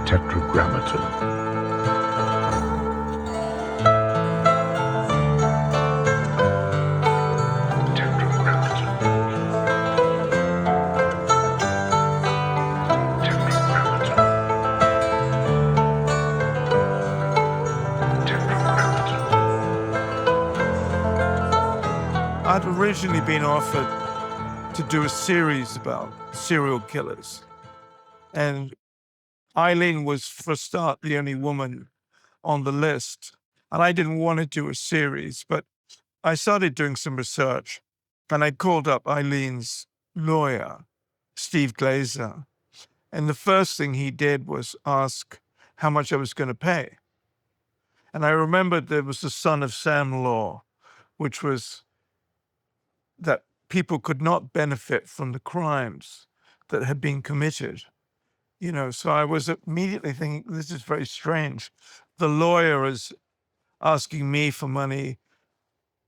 Tetragrammaton. I'd originally been offered to do a series about serial killers. And Eileen was, for a start, the only woman on the list. And I didn't want to do a series, but I started doing some research. And I called up Eileen's lawyer, Steve Glazer. And the first thing he did was ask how much I was going to pay. And I remembered there was the Son of Sam law, which was that people could not benefit from the crimes that had been committed. You know, so I was immediately thinking, this is very strange. The lawyer is asking me for money,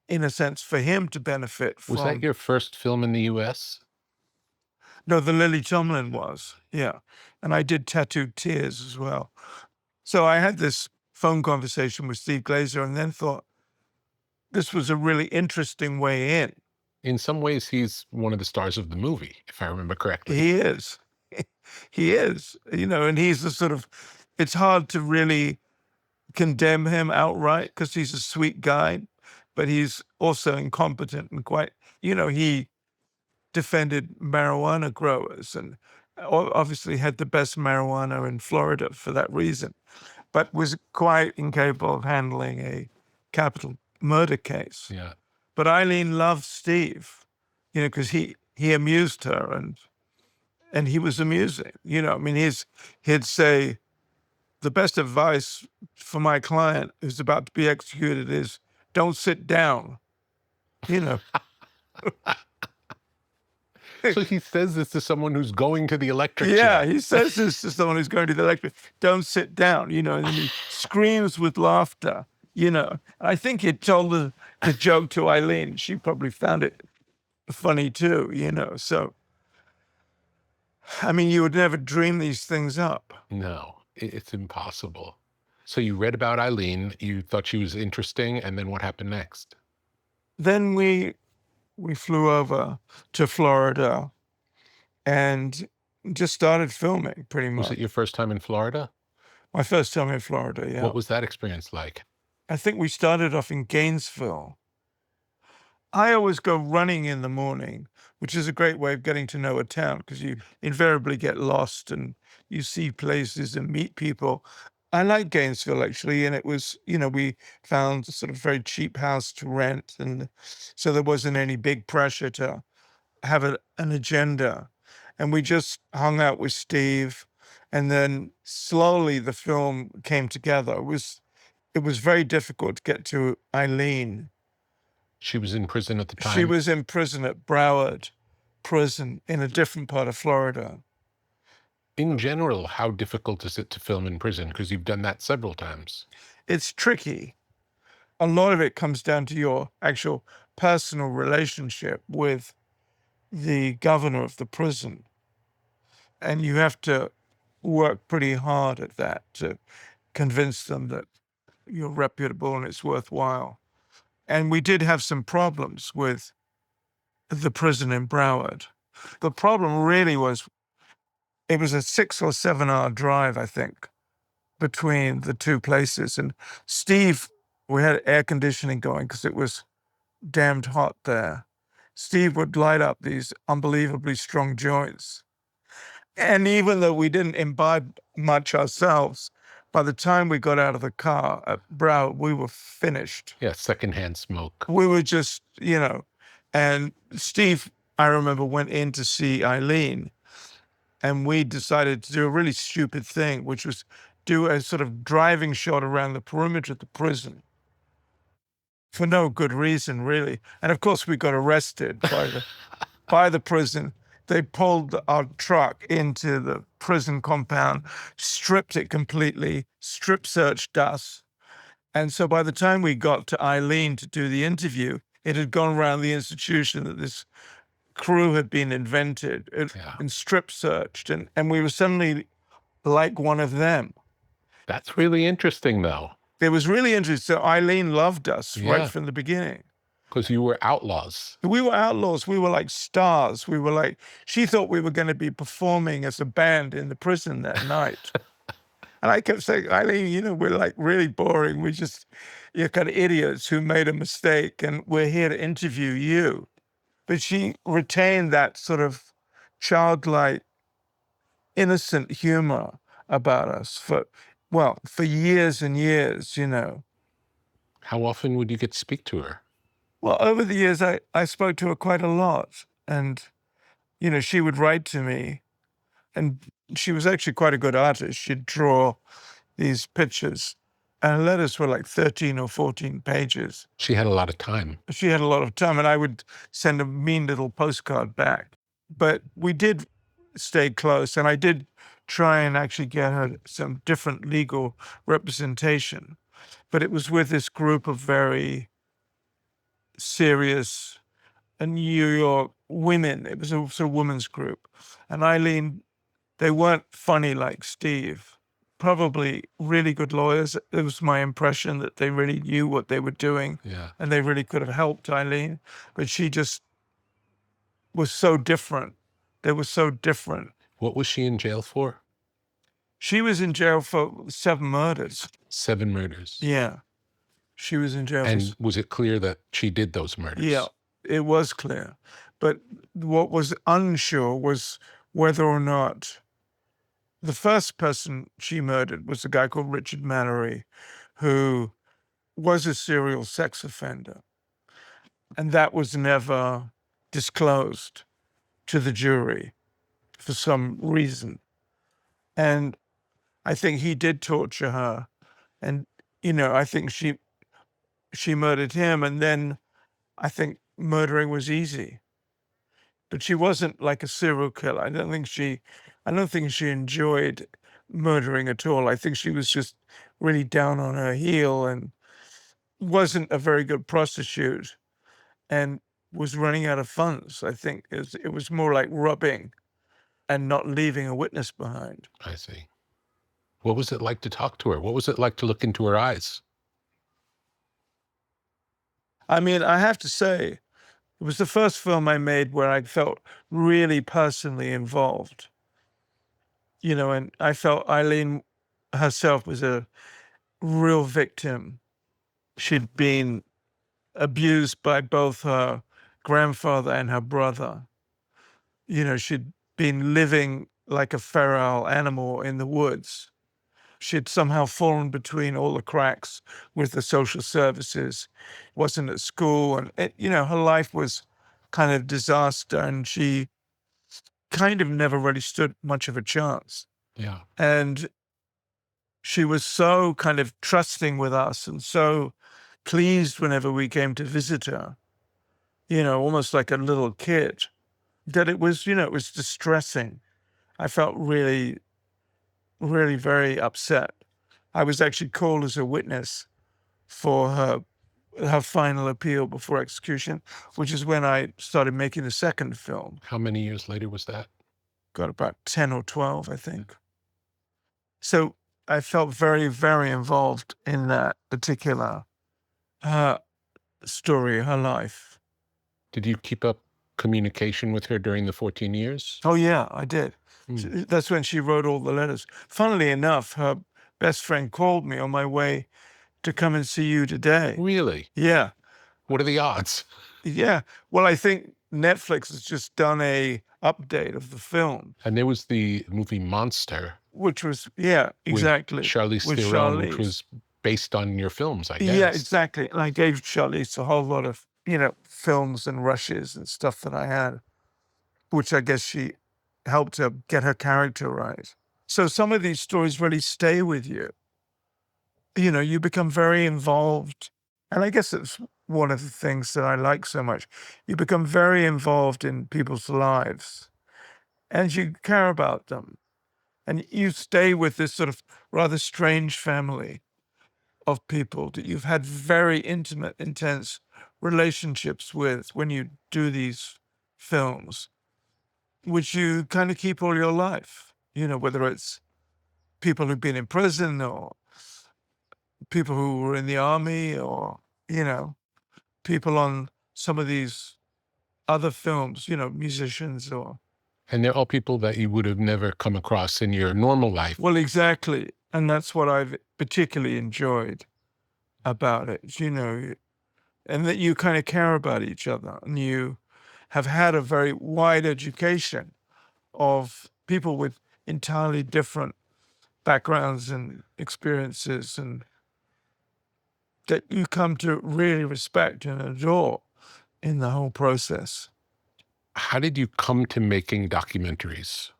in a sense, for him to benefit from. Was that your first film in the U.S.? No, the Lily Tomlin was, yeah. And I did Tattooed Tears as well. So I had this phone conversation with Steve Glazer and then thought this was a really interesting way in. In some ways, he's one of the stars of the movie, if I remember correctly. He is. He is, you know, and he's the sort of, it's hard to really condemn him outright because he's a sweet guy, but he's also incompetent and quite, you know, he defended marijuana growers and obviously had the best marijuana in Florida for that reason, but was quite incapable of handling a capital murder case. Yeah. But Eileen loved Steve, you know, because he amused her and he was amusing. You know, I mean, he'd say, the best advice for my client who's about to be executed is don't sit down, you know. So he says this to someone who's going to the electric chair. Yeah, he says this to someone who's going to the electric, don't sit down, you know, and then he screams with laughter, you know. I think he told the joke to Eileen. She probably found it funny too, you know. So, I mean, you would never dream these things up. No, it's impossible. So you read about Eileen, you thought she was interesting, and then what happened next? Then we flew over to Florida and just started filming pretty much. Was it your first time in Florida? My first time in Florida, yeah. What was that experience like? I think we started off in Gainesville. I always go running in the morning, which is a great way of getting to know a town because you invariably get lost and you see places and meet people. I like Gainesville, actually, and it was, you know, we found a sort of very cheap house to rent, and so there wasn't any big pressure to have an agenda. And we just hung out with Steve, and then slowly the film came together. It was very difficult to get to Eileen. She was in prison at the time? She was in prison at Broward Prison in a different part of Florida. In general, how difficult is it to film in prison? Because you've done that several times. It's tricky. A lot of it comes down to your actual personal relationship with the governor of the prison. And you have to work pretty hard at that to convince them that you're reputable and it's worthwhile. And we did have some problems with the prison in Broward. The problem really was, it was a 6 or 7 hour drive, I think, between the two places. And Steve, we had air conditioning going because it was damned hot there. Steve would light up these unbelievably strong joints. And even though we didn't imbibe much ourselves, by the time we got out of the car at Broward, we were finished. Yeah, secondhand smoke. We were just, you know, and Steve, I remember, went in to see Eileen, and we decided to do a really stupid thing, which was do a sort of driving shot around the perimeter of the prison for no good reason, really. And of course, we got arrested by the prison. They pulled our truck into the prison compound, stripped it completely, strip searched us. And so by the time we got to Eileen to do the interview, it had gone around the institution that this crew had been invented and strip searched. And we were suddenly like one of them. That's really interesting, though. It was really interesting. So Eileen loved us right Yeah, from the beginning. because you were outlaws. We were outlaws. We were like stars. We were like, she thought we were going to be performing as a band in the prison that night. And I kept saying, Eileen, you know, we're like really boring. You're kind of idiots who made a mistake and we're here to interview you. But she retained that sort of childlike, innocent humor about us for years and years, you know. How often would you get to speak to her? Well, over the years, I spoke to her quite a lot. And, you know, she would write to me. And she was actually quite a good artist. She'd draw these pictures. And her letters were like 13 or 14 pages. She had a lot of time. She had a lot of time, and I would send a mean little postcard back. But we did stay close, and I did try and actually get her some different legal representation. But it was with this group of very serious New York women. It was a sort of women's group. And Eileen, they weren't funny like Steve. Probably really good lawyers. It was my impression that they really knew what they were doing. Yeah. And they really could have helped Eileen. But she just was so different. They were so different. What was she in jail for? She was in jail for 7 murders. 7 murders. Yeah. She was in jail for And was it clear that she did those murders? Yeah, it was clear. But what was unsure was whether or not the first person she murdered was a guy called Richard Mallory, who was a serial sex offender. And that was never disclosed to the jury for some reason. And I think he did torture her. And, you know, I think she murdered him. And then I think murdering was easy. But she wasn't like a serial killer. I don't think she enjoyed murdering at all. I think she was just really down on her heel and wasn't a very good prostitute and was running out of funds. I think it was more like robbing and not leaving a witness behind. I see. What was it like to talk to her? What was it like to look into her eyes? I mean, I have to say, it was the first film I made where I felt really personally involved. You know, and I felt Eileen herself was a real victim. She'd been abused by both her grandfather and her brother. You know, she'd been living like a feral animal in the woods. She'd somehow fallen between all the cracks with the social services, wasn't at school. And, you know, her life was kind of disaster. And she kind of never really stood much of a chance. Yeah. And she was so kind of trusting with us and so pleased whenever we came to visit her, you know, almost like a little kid, that it was, you know, it was distressing. I felt really, really very upset. I was actually called as a witness for her final appeal before execution, which is when I started making the second film. How many years later was that? Got about 10 or 12, I think. So I felt very, very involved in that particular story, her life. Did you keep up communication with her during the 14 years? Oh, yeah, I did. That's when she wrote all the letters. Funnily enough, her best friend called me on my way to come and see you today. Really? Yeah. What are the odds? Yeah. Well, I think Netflix has just done a update of the film. And there was the movie Monster. Which was, yeah, exactly. With Charlize Theron, which was based on your films, I guess. Yeah, exactly. And I gave Charlize a whole lot of, you know, films and rushes and stuff that I had, which I guess she helped her get her character right. So some of these stories really stay with you. You know, you become very involved. And I guess it's one of the things that I like so much. You become very involved in people's lives and you care about them. And you stay with this sort of rather strange family of people that you've had very intimate, intense relationships with when you do these films, which you kind of keep all your life, you know, whether it's people who've been in prison or people who were in the army or, you know, people on some of these other films, you know, musicians or. And they're all people that you would have never come across in your normal life. Well, exactly. And that's what I've particularly enjoyed about it, you know, and that you kind of care about each other and you have had a very wide education of people with entirely different backgrounds and experiences and that you come to really respect and adore in the whole process. How did you come to making documentaries?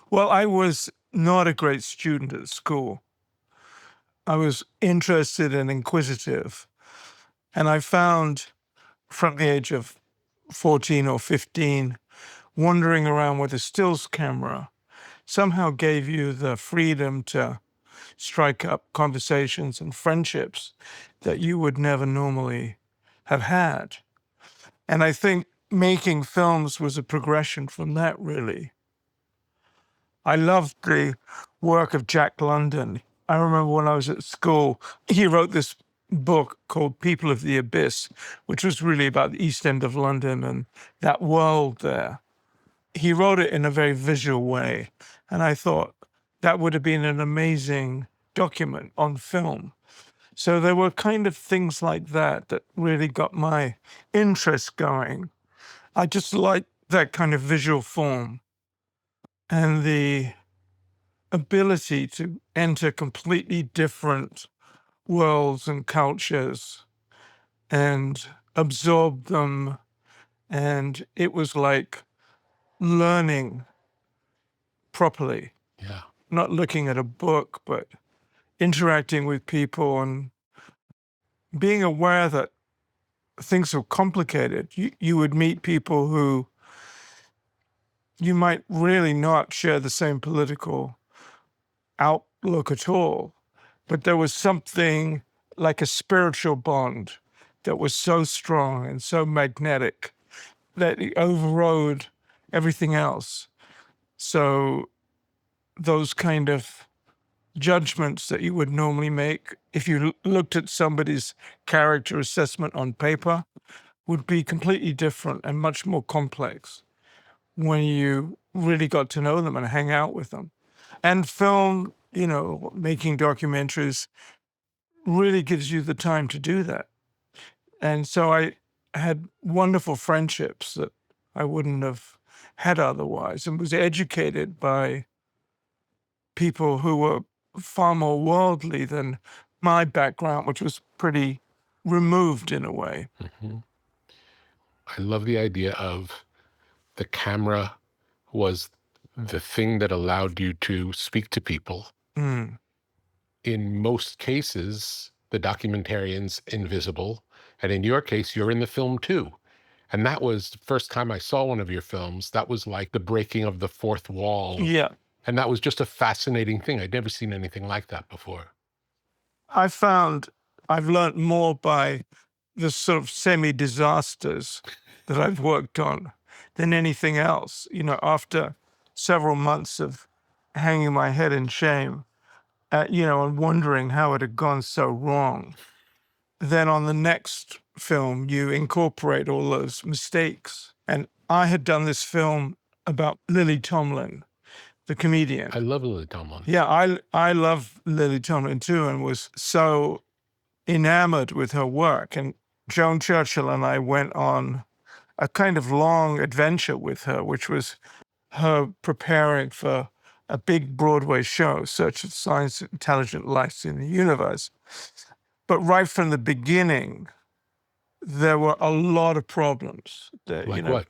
Well, I was not a great student at school. I was interested and inquisitive. And I found from the age of 14 or 15, wandering around with a stills camera somehow gave you the freedom to strike up conversations and friendships that you would never normally have had. And I think making films was a progression from that, really. I loved the work of Jack London. I remember when I was at school, he wrote this book called People of the Abyss, which was really about the East End of London and that world there. He wrote it in a very visual way. And I thought that would have been an amazing document on film. So there were kind of things like that that really got my interest going. I just liked that kind of visual form and the ability to enter completely different worlds and cultures and absorb them. And it was like learning properly, Yeah. not looking at a book, but interacting with people and being aware that things are complicated. You would meet people who you might really not share the same political outlook at all, but there was something like a spiritual bond that was so strong and so magnetic that it overrode everything else. So those kind of judgments that you would normally make if you looked at somebody's character assessment on paper would be completely different and much more complex when you really got to know them and hang out with them. And film, you know, making documentaries really gives you the time to do that. And so I had wonderful friendships that I wouldn't have had otherwise and was educated by people who were far more worldly than my background, which was pretty removed in a way. Mhm. I love the idea of the camera was the thing that allowed you to speak to people. Mm. In most cases, the documentarian's invisible. And in your case, you're in the film too. And that was the first time I saw one of your films. That was like the breaking of the fourth wall. Yeah. And that was just a fascinating thing. I'd never seen anything like that before. I found I've learned more by the sort of semi-disasters that I've worked on than anything else. You know, after several months of hanging my head in shame, you know, and wondering how it had gone so wrong. Then on the next film, you incorporate all those mistakes. And I had done this film about Lily Tomlin, the comedian. I love Lily Tomlin. Yeah, I love Lily Tomlin too, and was so enamored with her work. And Joan Churchill and I went on a kind of long adventure with her, which was her preparing for a big Broadway show, Search for Signs of Intelligent Life in the Universe. But right from the beginning, there were a lot of problems. That, Like you know, what?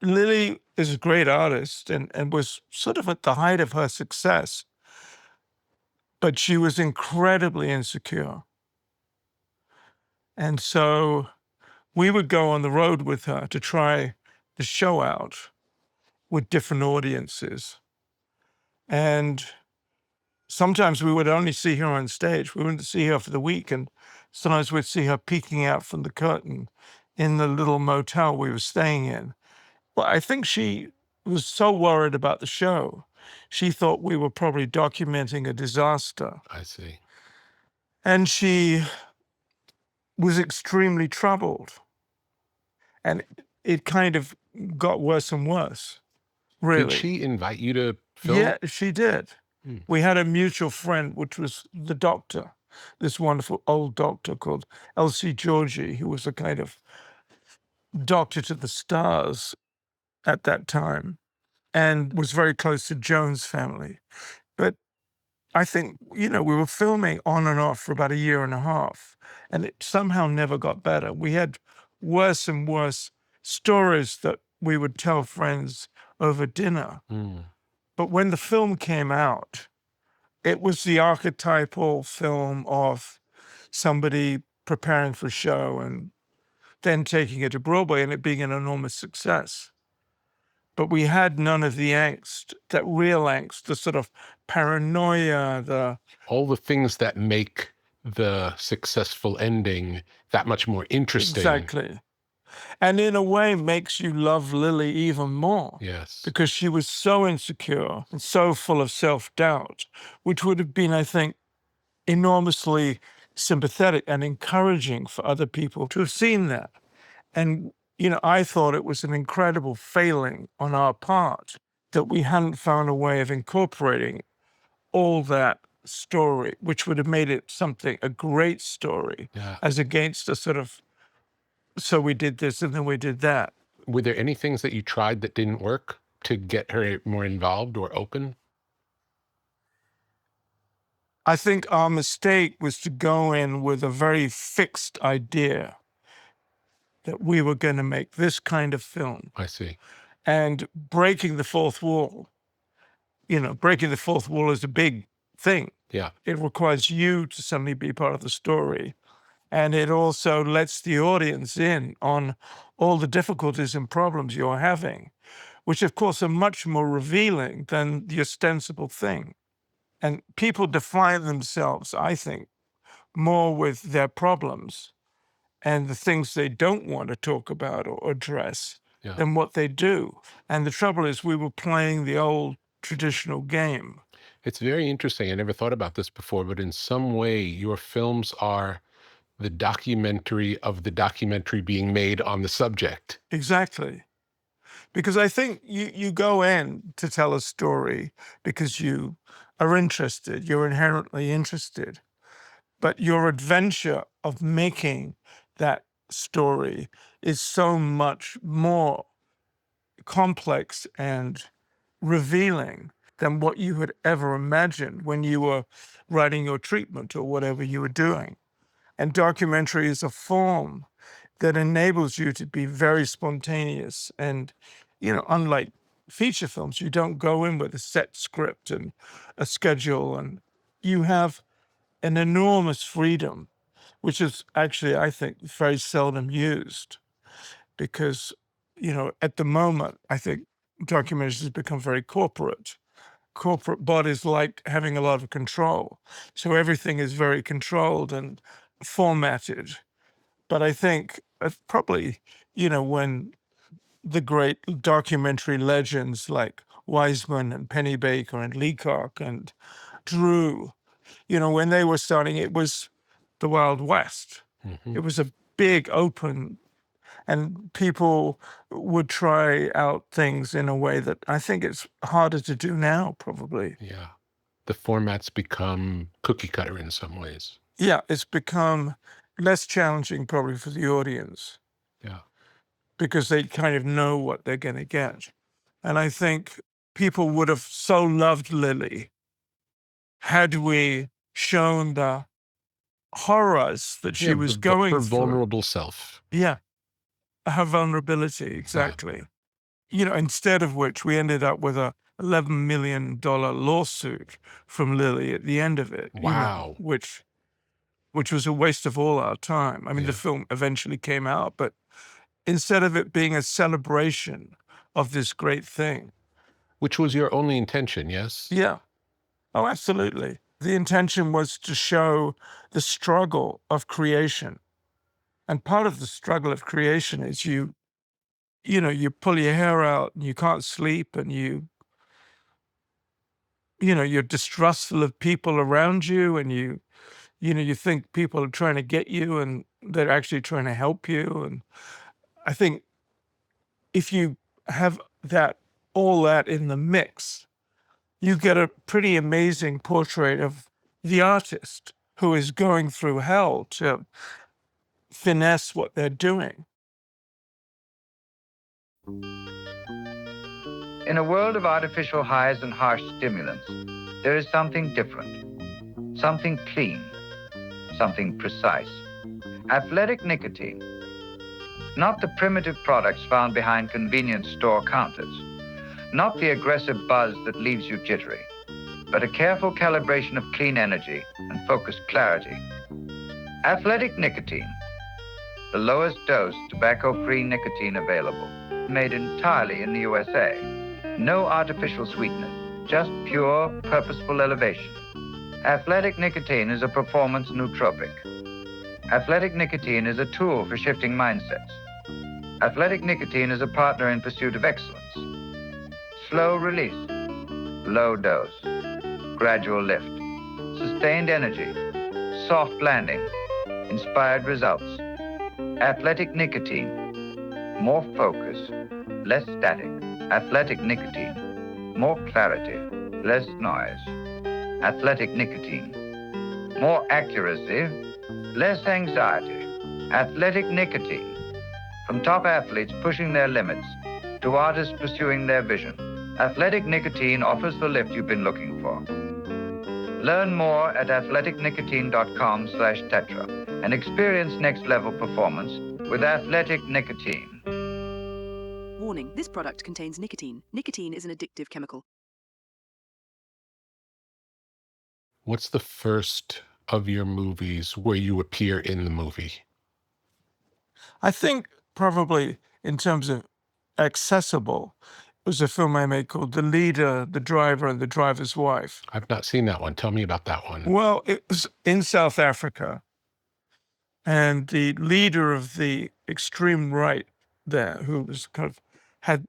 Lily is a great artist and was sort of at the height of her success, but she was incredibly insecure. And so we would go on the road with her to try the show out with different audiences. And sometimes we would only see her on stage. We wouldn't see her for the week. And sometimes we'd see her peeking out from the curtain in the little motel we were staying in. But I think she was so worried about the show She thought we were probably documenting a disaster. I see. And she was extremely troubled. And it kind of got worse and worse, Did really. she invite you to film? Yeah, she did. Hmm. We had a mutual friend, which was the doctor, this wonderful old doctor called Elsie Georgie, who was a kind of doctor to the stars at that time and was very close to Jones' family. But I think, we were filming on and off for about a year and a half, and it somehow never got better. We had worse and worse stories that we would tell friends over dinner. Hmm. But when the film came out, it was the archetypal film of somebody preparing for a show and then taking it to Broadway and it being an enormous success. But we had none of the angst, that real angst, the sort of paranoia, All the things that make the successful ending that much more interesting. exactly. And in a way makes you love Lily even more. Yes. Because she was so insecure and so full of self-doubt, which would have been, I think, enormously sympathetic and encouraging for other people to have seen that. And, I thought it was an incredible failing on our part that we hadn't found a way of incorporating all that story, which would have made it a great story, Yeah. as against a sort of, so we did this and then we did that. Were there any things that you tried that didn't work to get her more involved or open? I think our mistake was to go in with a very fixed idea that we were going to make this kind of film. I see. And breaking the fourth wall, breaking the fourth wall is a big thing. Yeah. It requires you to suddenly be part of the story. And it also lets the audience in on all the difficulties and problems you're having, which of course are much more revealing than the ostensible thing. And people define themselves, I think, more with their problems and the things they don't want to talk about or address Yeah. than what they do. And the trouble is we were playing the old traditional game. It's very interesting. I never thought about this before, but in some way, your films are the documentary of the documentary being made on the subject. Exactly. Because I think you go in to tell a story because you are interested, you're inherently interested. But your adventure of making that story is so much more complex and revealing than what you had ever imagined when you were writing your treatment or whatever you were doing. And documentary is a form that enables you to be very spontaneous. And, unlike feature films, you don't go in with a set script and a schedule, and you have an enormous freedom, which is actually, I think, very seldom used because, at the moment, I think documentaries have become very corporate. Corporate bodies like having a lot of control. So everything is very controlled and formatted. But I think probably, when the great documentary legends like Wiseman and Penny Baker and Leacock and Drew, when they were starting, it was the Wild West. Mhm. It was a big open, and people would try out things in a way that I think it's harder to do now, probably. Yeah. The formats become cookie cutter in some ways. Yeah, it's become less challenging probably for the audience Yeah. because they kind of know what they're going to get. And I think people would have so loved Lily had we shown the horrors that she was going her through. vulnerable self. Yeah, her vulnerability, exactly. Instead of which we ended up with a $11 million lawsuit from Lily at the end of it. Wow. Which was a waste of all our time. I mean, Yeah. the film eventually came out, but instead of it being a celebration of this great thing. Which was your only intention, yes? Yeah. Oh, absolutely. The intention was to show the struggle of creation. And part of the struggle of creation is you pull your hair out and you can't sleep and you you're distrustful of people around you, and you think people are trying to get you and they're actually trying to help you. And I think if you have all that in the mix, you get a pretty amazing portrait of the artist who is going through hell to finesse what they're doing. In a world of artificial highs and harsh stimulants, there is something different, something clean, something precise. Athletic nicotine. Not the primitive products found behind convenience store counters. Not the aggressive buzz that leaves you jittery, but a careful calibration of clean energy and focused clarity. Athletic nicotine. The lowest dose tobacco-free nicotine available. Made entirely in the USA. No artificial sweetener, just pure, purposeful elevation. Athletic nicotine is a performance nootropic. Athletic nicotine is a tool for shifting mindsets. Athletic nicotine is a partner in pursuit of excellence. Slow release, low dose, gradual lift, sustained energy, soft landing, inspired results. Athletic nicotine, more focus, less static. Athletic nicotine, more clarity, less noise. Athletic nicotine, more accuracy, less anxiety. Athletic nicotine, from top athletes pushing their limits to artists pursuing their vision. Athletic nicotine offers the lift you've been looking for. Learn more at athleticnicotine.com/tetra and experience next level performance with Athletic Nicotine. Warning, this product contains nicotine. Nicotine is an addictive chemical. What's the first of your movies where you appear in the movie? I think probably in terms of accessible, it was a film I made called The Leader, the Driver, and the Driver's Wife. I've not seen that one. Tell me about that one. Well, it was in South Africa, and the leader of the extreme right there, who was had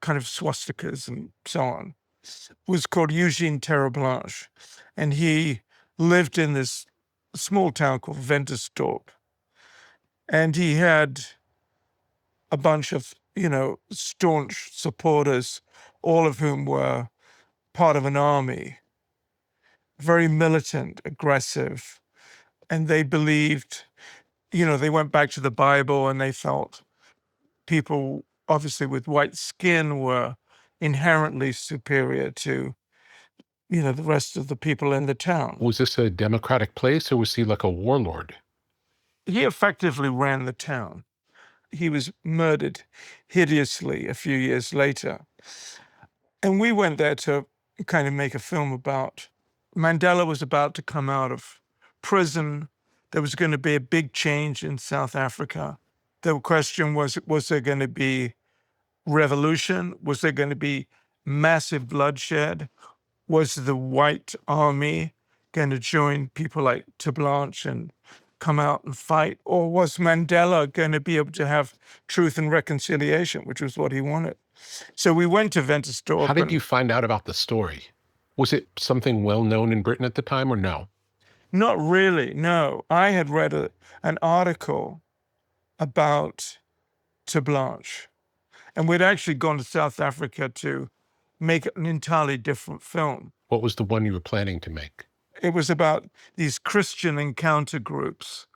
swastikas and so on, was called Eugene Terreblanche, and he lived in this small town called Ventersdorp, and he had a bunch of staunch supporters, all of whom were part of an army, very militant, aggressive, and they believed, they went back to the Bible, and they felt people obviously with white skin were inherently superior to the rest of the people in the town. Was this a democratic place, or was he like a warlord? He effectively ran the town. He was murdered hideously a few years later. And we went there to kind of make a film about Mandela was about to come out of prison. There was going to be a big change in South Africa. The question was there going to be revolution? Was there going to be massive bloodshed? Was the white army going to join people like Terreblanche and come out and fight? Or was Mandela going to be able to have truth and reconciliation, which was what he wanted? So we went to Ventersdorp. How did you find out about the story? Was it something well known in Britain at the time, or no? Not really, no. I had read an article about Terreblanche, and we'd actually gone to South Africa to make an entirely different film. What was the one you were planning to make? It was about these Christian encounter groups,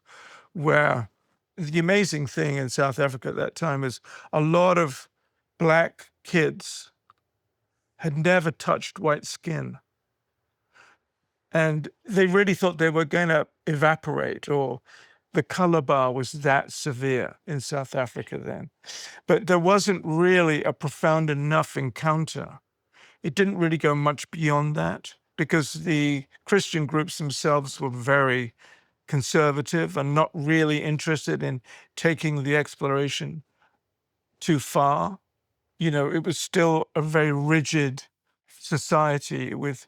where the amazing thing in South Africa at that time is a lot of Black kids had never touched white skin. And they really thought they were going to evaporate, or the color bar was that severe in South Africa then. But there wasn't really a profound enough encounter. It didn't really go much beyond that, because the Christian groups themselves were very conservative and not really interested in taking the exploration too far. It was still a very rigid society with,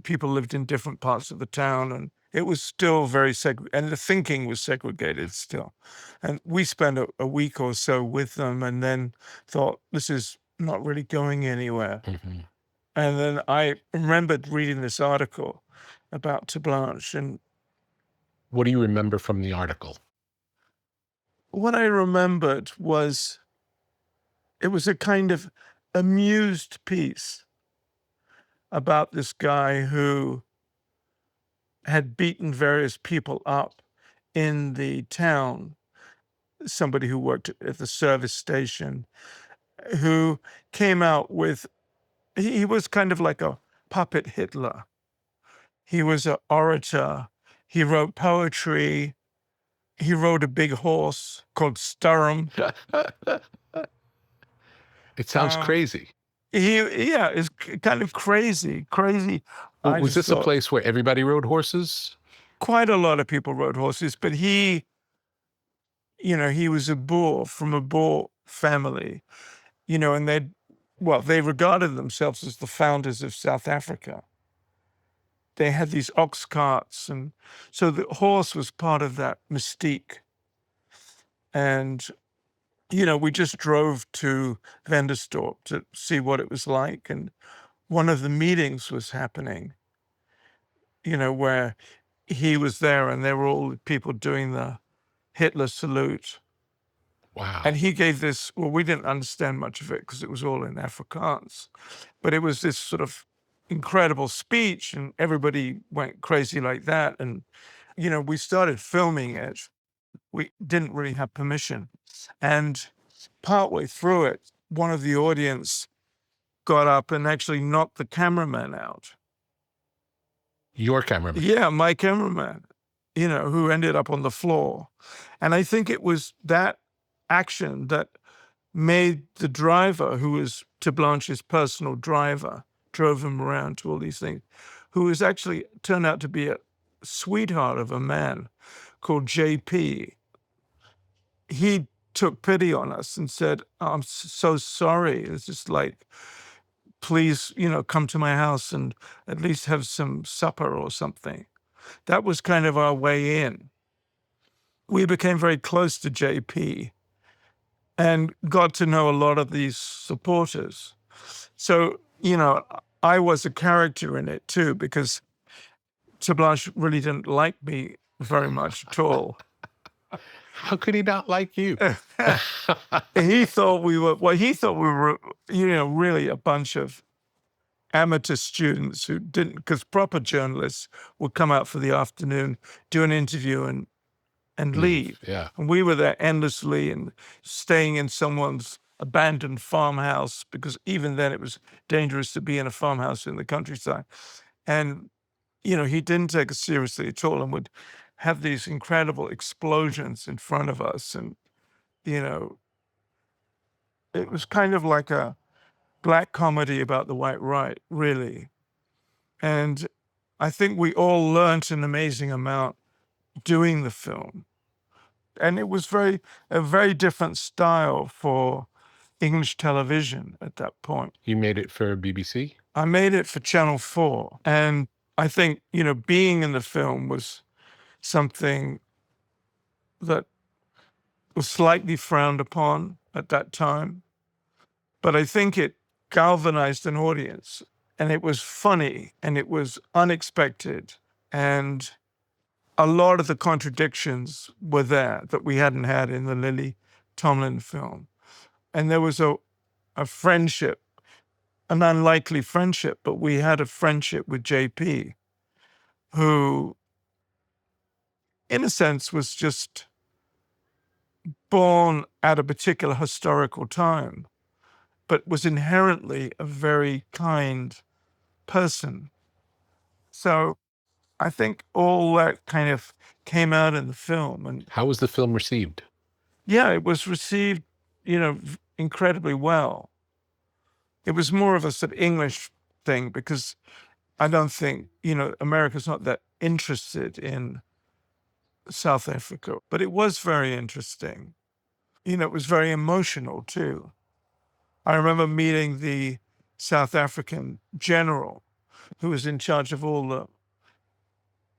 people lived in different parts of the town, and it was still very and the thinking was segregated still. And we spent a week or so with them, and then thought, this is not really going anywhere. Mm-hmm. And then I remembered reading this article about Tablanche, and What do you remember from the article? what I remembered was it was a kind of amused piece about this guy who had beaten various people up in the town, somebody who worked at the service station, who came out with, he was kind of like a puppet Hitler. He was an orator. He wrote poetry. He rode a big horse called Sturm. It sounds crazy. It's kind of crazy. Well, I was just this a thought place where everybody rode horses? quite a lot of people rode horses, but he was a Boer from a Boer family, and they regarded themselves as the founders of South Africa. They had these ox carts, and so the horse was part of that mystique. And, we just drove to Vendersdorp to see what it was like. And one of the meetings was happening, where he was there and there were all the people doing the Hitler salute. Wow. And he gave this, well, we didn't understand much of it because it was all in Afrikaans, but it was this sort of incredible speech and everybody went crazy like that. And, we started filming it. We didn't really have permission. And partway through it, one of the audience got up and actually knocked the cameraman out. Your cameraman? Yeah, my cameraman, who ended up on the floor. And I think it was that action that made the driver, who was Tablanche's personal driver, drove him around to all these things, who was actually turned out to be a sweetheart of a man called JP. He took pity on us and said, I'm so sorry. It's just like, please, come to my house and at least have some supper or something. That was kind of our way in. We became very close to JP and got to know a lot of these supporters. So, I was a character in it too, because Tablanche really didn't like me very much at all. How could he not like you? He thought we were, really a bunch of amateur students who didn't, because proper journalists would come out for the afternoon, do an interview and leave. Yeah. And we were there endlessly and staying in someone's abandoned farmhouse, because even then it was dangerous to be in a farmhouse in the countryside. And, he didn't take us seriously at all and would have these incredible explosions in front of us. And, it was kind of like a black comedy about the white right, really. And I think we all learned an amazing amount doing the film. And it was a very different style for English television at that point. You made it for BBC? I made it for Channel 4. And I think, being in the film was something that was slightly frowned upon at that time. But I think it galvanized an audience, and it was funny and it was unexpected. And a lot of the contradictions were there that we hadn't had in the Lily Tomlin film. And there was a friendship, an unlikely friendship, but we had a friendship with JP, who, in a sense, was just born at a particular historical time, but was inherently a very kind person. So I think all that kind of came out in the film. And how was the film received? Yeah, it was received, incredibly well. It was more of a sort of English thing, because I don't think, America's not that interested in South Africa, but it was very interesting. It was very emotional too. I remember meeting the South African general who was in charge of all the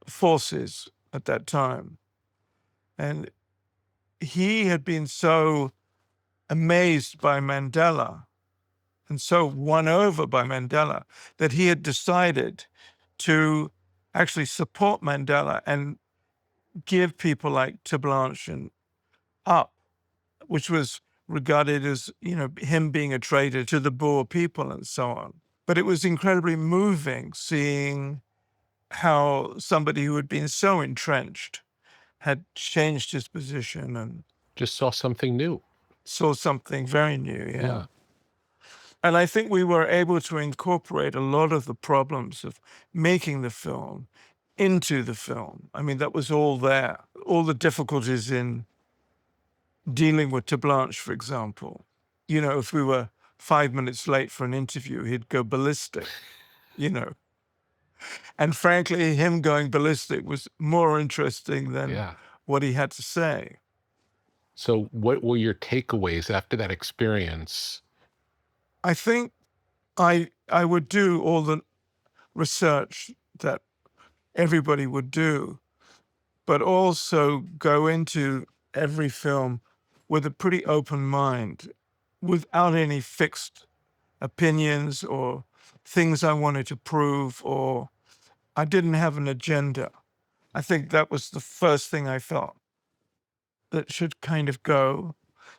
forces at that time. And he had been so amazed by Mandela and so won over by Mandela that he had decided to actually support Mandela and give people like Blanche and up, which was regarded as, him being a traitor to the Boer people and so on. But it was incredibly moving seeing how somebody who had been so entrenched had changed his position and Just saw something new. saw something very new. Yeah. And I think we were able to incorporate a lot of the problems of making the film into the film. I mean, that was all there. All the difficulties in dealing with Blanche, for example. If we were 5 minutes late for an interview, he'd go ballistic, And frankly, him going ballistic was more interesting than what he had to say. So what were your takeaways after that experience? I think I would do all the research that everybody would do, but also go into every film with a pretty open mind, without any fixed opinions or things I wanted to prove, or I didn't have an agenda. I think that was the first thing I felt that should kind of go.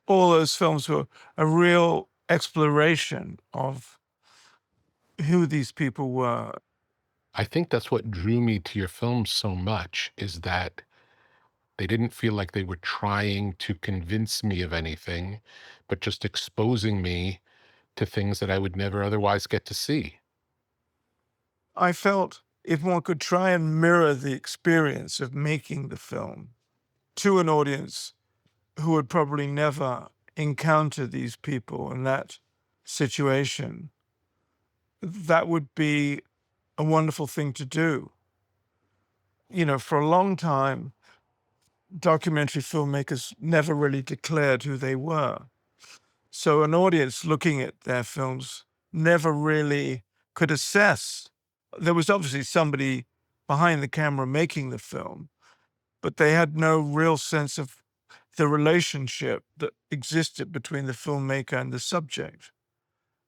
All those films were a real exploration of who these people were. I think that's what drew me to your films so much, is that they didn't feel like they were trying to convince me of anything, but just exposing me to things that I would never otherwise get to see. I felt if one could try and mirror the experience of making the film to an audience who would probably never encounter these people in that situation, that would be a wonderful thing to do. For a long time, documentary filmmakers never really declared who they were. So an audience looking at their films never really could assess. There was obviously somebody behind the camera making the film, but they had no real sense of the relationship that existed between the filmmaker and the subject.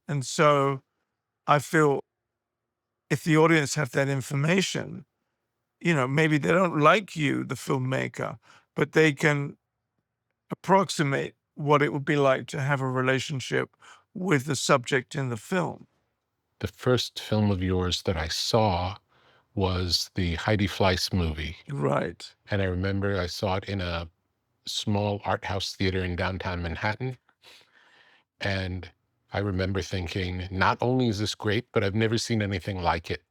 And so I feel if the audience have that information, maybe they don't like you, the filmmaker, but they can approximate what it would be like to have a relationship with the subject in the film. The first film of yours that I saw was the Heidi Fleiss movie. Right. And I remember I saw it in a small art house theater in downtown Manhattan. And I remember thinking, not only is this great, but I've never seen anything like it.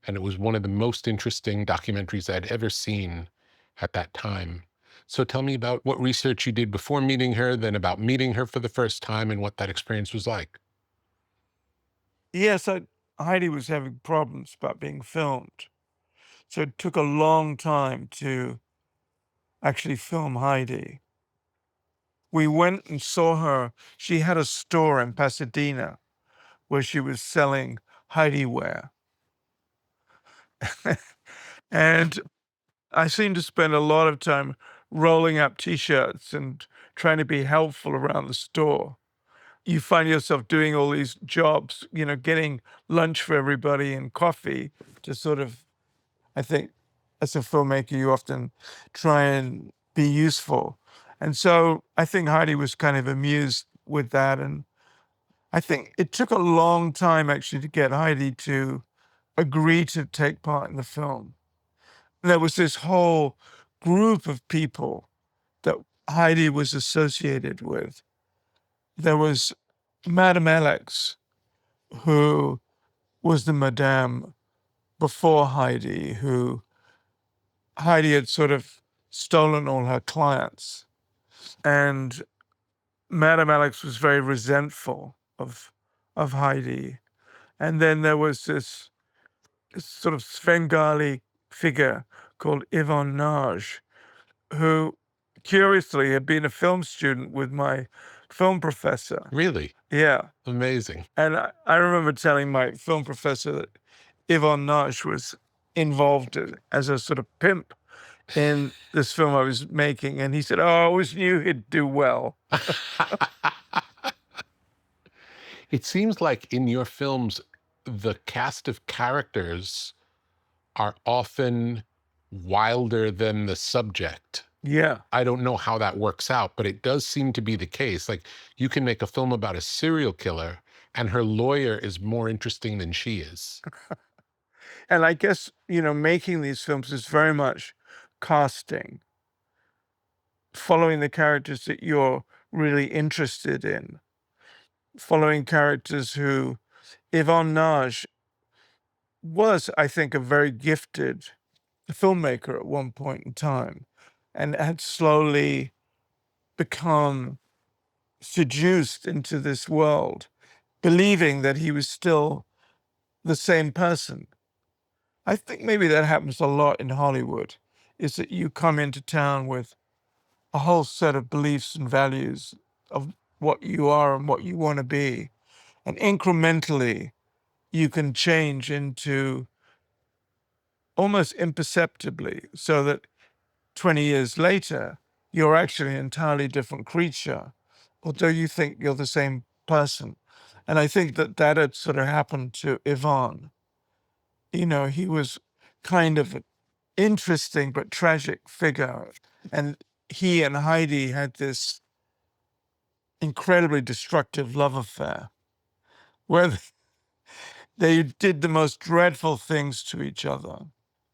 And it was one of the most interesting documentaries I'd ever seen at that time. So tell me about what research you did before meeting her, then about meeting her for the first time, and what that experience was like. Yes, Heidi was having problems about being filmed. So it took a long time to actually film Heidi. We went and saw her. She had a store in Pasadena where she was selling Heidi wear. And I seemed to spend a lot of time rolling up T-shirts and trying to be helpful around the store. You find yourself doing all these jobs, getting lunch for everybody and coffee to sort of, I think, as a filmmaker, you often try and be useful. And so I think Heidi was kind of amused with that. And I think it took a long time actually to get Heidi to agree to take part in the film. There was this whole group of people that Heidi was associated with. There was Madame Alex, who was the Madame before Heidi, who Heidi had sort of stolen all her clients. And Madame Alex was very resentful of Heidi. And then there was this sort of Svengali figure called Yvonne Nage, who curiously had been a film student with my film professor. Really? Yeah. Amazing. And I remember telling my film professor that Yvonne Nage was involved as a sort of pimp in this film I was making. And he said, "Oh, I always knew he'd do well." It seems like in your films, the cast of characters are often wilder than the subject. Yeah. I don't know how that works out, but it does seem to be the case. Like, you can make a film about a serial killer and her lawyer is more interesting than she is. And I guess, making these films is very much casting, following the characters that you're really interested in, following characters who, Yvonne Nage was, I think, a very gifted filmmaker at one point in time and had slowly become seduced into this world, believing that he was still the same person. I think maybe that happens a lot in Hollywood, is that you come into town with a whole set of beliefs and values of what you are and what you want to be. And incrementally, you can change into almost imperceptibly, so that 20 years later, you're actually an entirely different creature, although you think you're the same person. And I think that that had sort of happened to Yvonne. He was kind of an interesting but tragic figure. And he and Heidi had this incredibly destructive love affair where they did the most dreadful things to each other.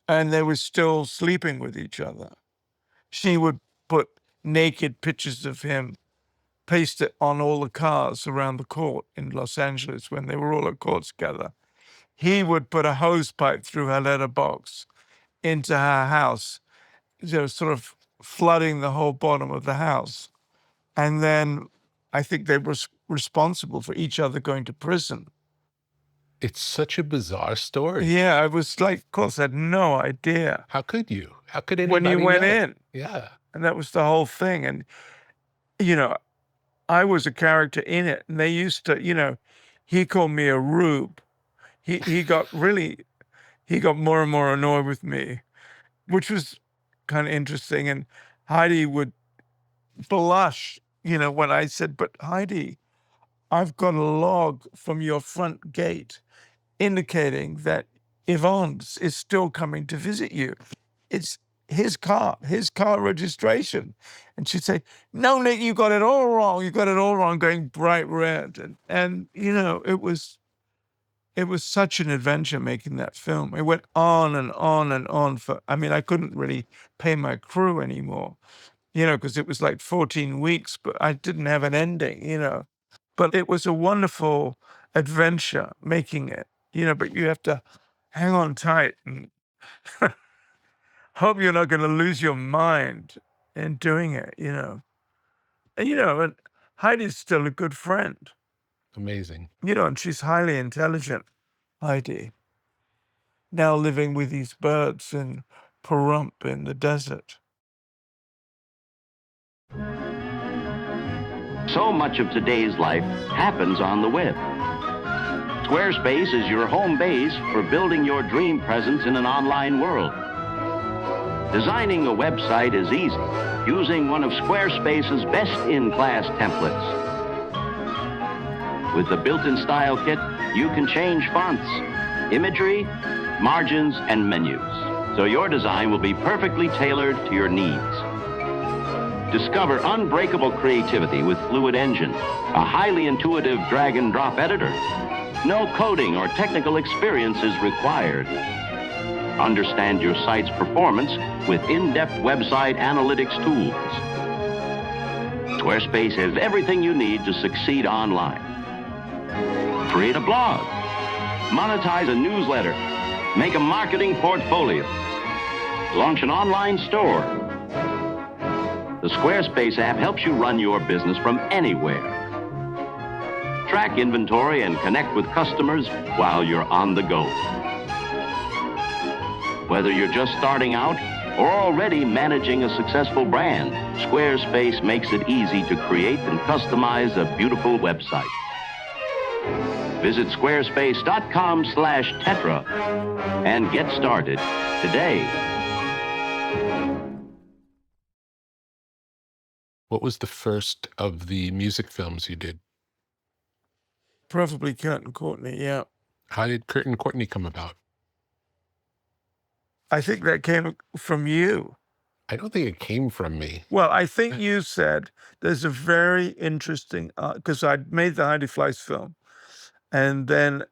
And they were still sleeping with each other. She would put naked pictures of him, paste it on all the cars around the court in Los Angeles when they were all at court together. He would put a hose pipe through her letterbox into her house, sort of flooding the whole bottom of the house. And then I think they were responsible for each other going to prison. It's such a bizarre story. Yeah, I was like, of course, I had no idea. How could you? How could When anybody you went know? in. Yeah. And that was the whole thing. And, I was a character in it. And they used to, he called me a rube. He got more and more annoyed with me, which was kind of interesting. And Heidi would blush, when I said, but Heidi, I've got a log from your front gate indicating that Yvonne is still coming to visit you. It's his car registration. And she'd say, no, Nick, you got it all wrong. You got it all wrong, going bright red. And it was such an adventure making that film. It went on and on and on I couldn't really pay my crew anymore, because it was like 14 weeks, but I didn't have an ending, But it was a wonderful adventure making it, but you have to hang on tight and hope you're not going to lose your mind in doing it, And, and Heidi's still a good friend. Amazing. And she's highly intelligent, Heidi. Now living with these birds in Pahrump in the desert. So much of today's life happens on the web. Squarespace is your home base for building your dream presence in an online world. Designing a website is easy using one of Squarespace's best-in-class templates. With the built-in style kit, you can change fonts, imagery, margins, and menus, so your design will be perfectly tailored to your needs. Discover unbreakable creativity with Fluid Engine, a highly intuitive drag-and-drop editor. No coding or technical experience is required. Understand your site's performance with in-depth website analytics tools. Squarespace has everything you need to succeed online. Create a blog, monetize a newsletter, make a marketing portfolio, launch an online store. The Squarespace app helps you run your business from anywhere. Track inventory and connect with customers while you're on the go. Whether you're just starting out or already managing a successful brand, Squarespace makes it easy to create and customize a beautiful website. Visit squarespace.com/Tetra and get started today. What was the first of the music films you did? Preferably Kurt and Courtney, yeah. How did Kurt and Courtney come about? I think that came from you. I don't think it came from me. Well, I think you said there's a very interesting, because I'd made the Heidi Fleiss film, and then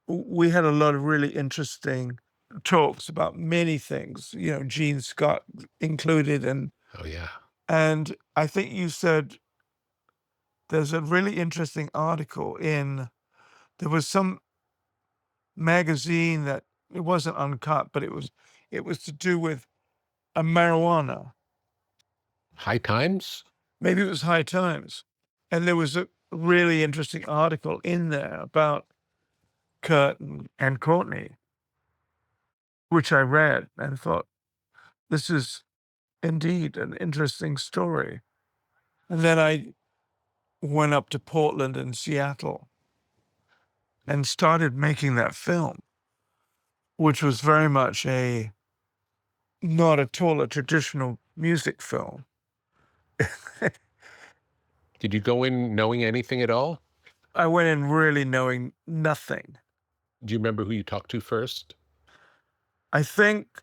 we had a lot of really interesting talks about many things, Gene Scott included. Oh, yeah. And I think you said there's a really interesting article there was some magazine that it wasn't Uncut, but it was to do with a marijuana. High Times? Maybe it was High Times. And there was a really interesting article in there about Kurt and Courtney, which I read and thought, this is indeed an interesting story. And then I went up to Portland and Seattle and started making that film, which was very much not at all a traditional music film. Did you go in knowing anything at all? I went in really knowing nothing. Do you remember who you talked to first? I think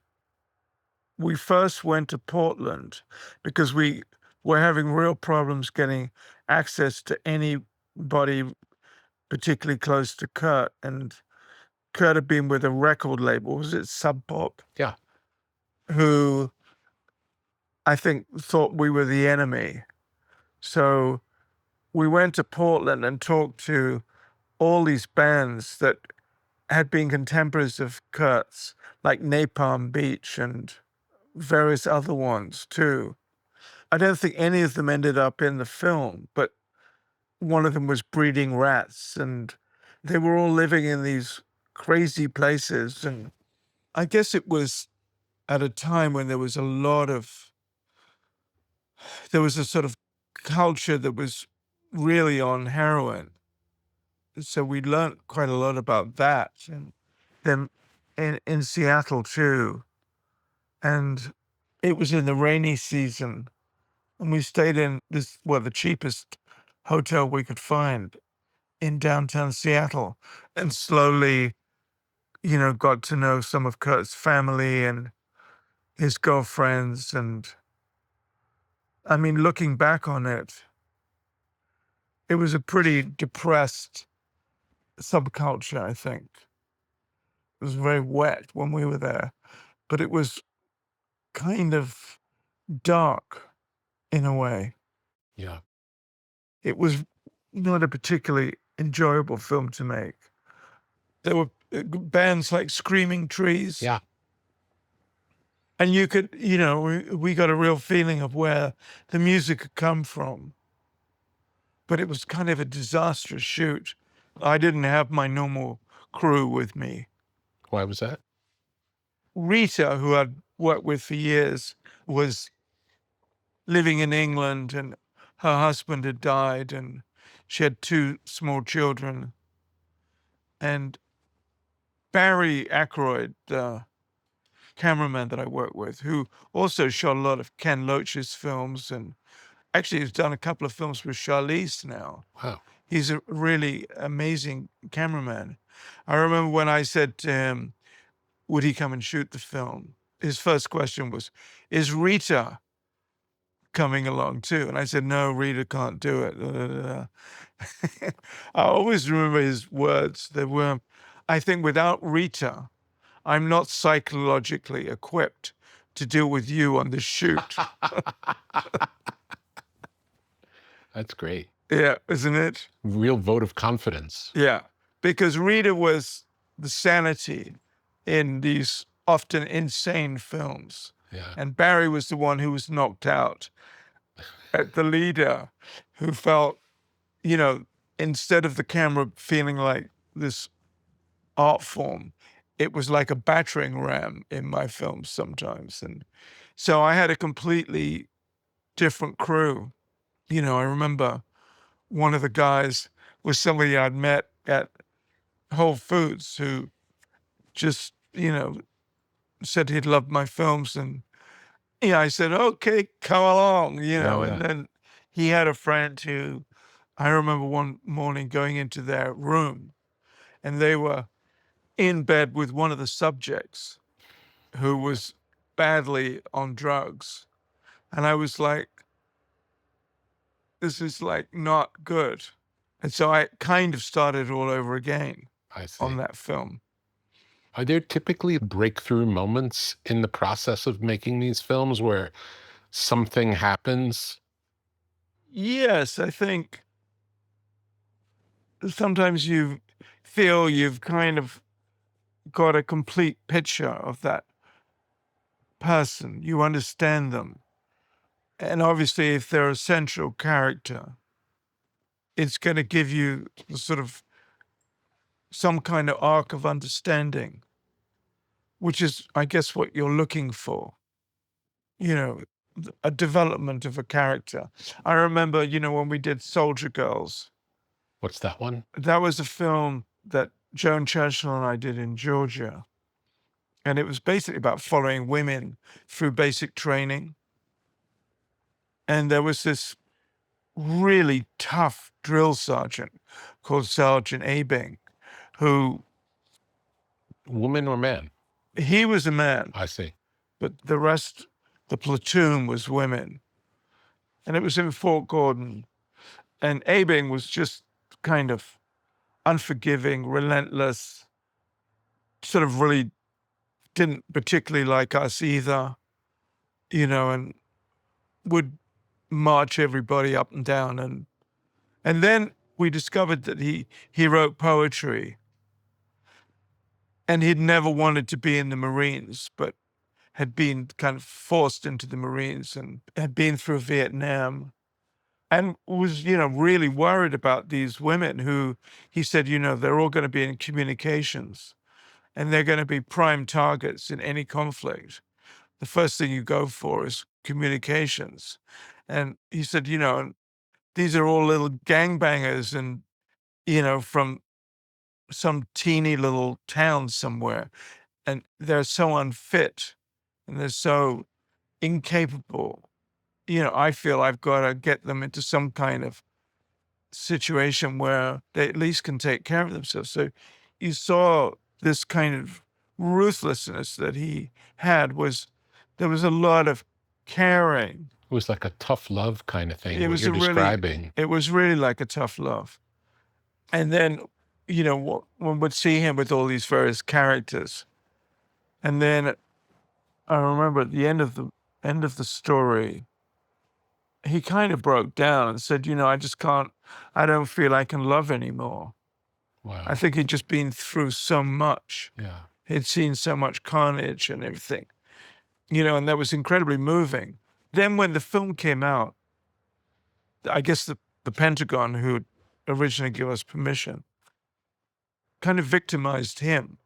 we first went to Portland because we were having real problems getting access to anybody particularly close to Kurt. And Kurt had been with a record label, was it Sub Pop? Yeah. Who I think thought we were the enemy. So we went to Portland and talked to all these bands that had been contemporaries of Kurt's, like Napalm Beach and various other ones too. I don't think any of them ended up in the film, but one of them was breeding rats, and they were all living in these crazy places. And I guess it was at a time when there was a sort of culture that was really on heroin. So we learned quite a lot about that. And then in Seattle too. And it was in the rainy season. And we stayed in the cheapest hotel we could find in downtown Seattle, and slowly, got to know some of Kurt's family and his girlfriends. And I mean, looking back on it, it was a pretty depressed subculture, I think. It was very wet when we were there, but it was kind of dark in a way. Yeah. It was not a particularly enjoyable film to make. There were bands like Screaming Trees. Yeah. And you could, we got a real feeling of where the music had come from. But it was kind of a disastrous shoot. I didn't have my normal crew with me. Why was that? Rita, who I'd worked with for years, was living in England, and her husband had died, and she had 2 small children. And Barry Ackroyd, the cameraman that I worked with, who also shot a lot of Ken Loach's films, and actually he's done a couple of films with Charlize now. Wow. He's a really amazing cameraman. I remember when I said to him, would he come and shoot the film? His first question was, is Rita coming along too? And I said, no, Rita can't do it. I always remember his words. They were, I think without Rita, I'm not psychologically equipped to deal with you on this shoot. That's great. Yeah, isn't it? Real vote of confidence. Yeah, because Rita was the sanity in these often insane films. Yeah. And Barry was the one who was knocked out. The leader who felt, instead of the camera feeling like this art form, it was like a battering ram in my films sometimes. And so I had a completely different crew. I remember one of the guys was somebody I'd met at Whole Foods who just, said he'd loved my films. And I said, okay, come along, Yeah. And then he had a friend who I remember one morning going into their room, and they were in bed with one of the subjects who was badly on drugs. And I was like, this is like not good. And so I kind of started all over again I see. on that film. Are there typically breakthrough moments in the process of making these films where something happens? Yes, I think sometimes you feel you've kind of got a complete picture of that person. You understand them. And obviously, if they're a central character, it's going to give you sort of some kind of arc of understanding, which is, I guess, what you're looking for. A development of a character. I remember, when we did Soldier Girls, What's that one? that was a film that Joan Churchill and I did in Georgia. And it was basically about following women through basic training. And there was this really tough drill sergeant called Sergeant Abing, who Woman or man? he was a man, I see. but the rest, the platoon was women. And it was in Fort Gordon. And Abing was just kind of unforgiving, relentless, sort of really didn't particularly like us either, and would march everybody up and down. And then we discovered that he wrote poetry, and he'd never wanted to be in the Marines, but had been kind of forced into the Marines and had been through Vietnam and was, really worried about these women who he said, they're all going to be in communications and they're going to be prime targets in any conflict. The first thing you go for is communications. And he said, these are all little gangbangers and, from some teeny little town somewhere. And they're so unfit and they're so incapable. I feel I've got to get them into some kind of situation where they at least can take care of themselves. So you saw this kind of ruthlessness that he had there was a lot of caring. It was like a tough love kind of thing, It what was you're describing. it was really like a tough love. And then, one would see him with all these various characters. And then I remember at the end of the story, he kind of broke down and said, I don't feel I can love anymore. Wow. I think he'd just been through so much. Yeah. He'd seen so much carnage and everything, and that was incredibly moving. Then when the film came out, I guess the Pentagon, who originally gave us permission, kind of victimized him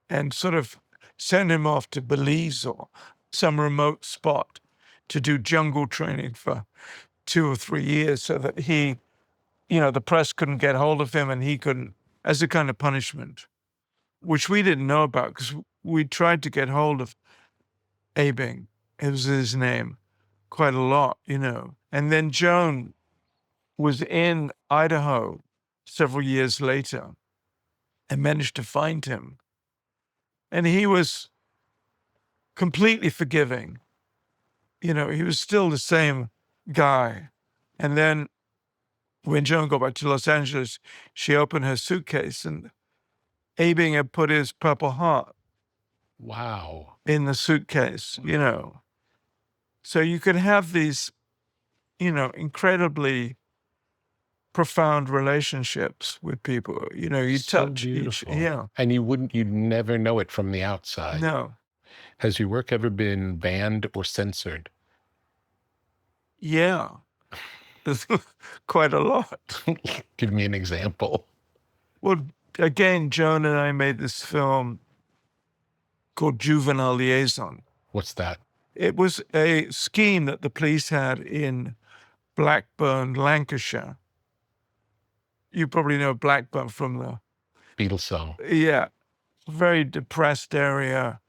and sort of sent him off to Belize or some remote spot to do jungle training for 2 or 3 years so that he, the press couldn't get hold of him and he couldn't, as a kind of punishment, which we didn't know about because we tried to get hold of Abing, it was his name, quite a lot, And then Joan was in Idaho several years later and managed to find him. And he was completely forgiving. He was still the same guy. And then when Joan got back to Los Angeles, she opened her suitcase and Abing had put his Purple Heart Wow. in the suitcase, So you could have these, incredibly profound relationships with people. You So touch beautiful. yeah. And you'd never know it from the outside. No. Has your work ever been banned or censored? Yeah. There's quite a lot. Give me an example. Well, again, Joan and I made this film called Juvenile Liaison. What's that? It was a scheme that the police had in Blackburn, Lancashire. You probably know Blackburn from the Beatles song. Yeah, very depressed area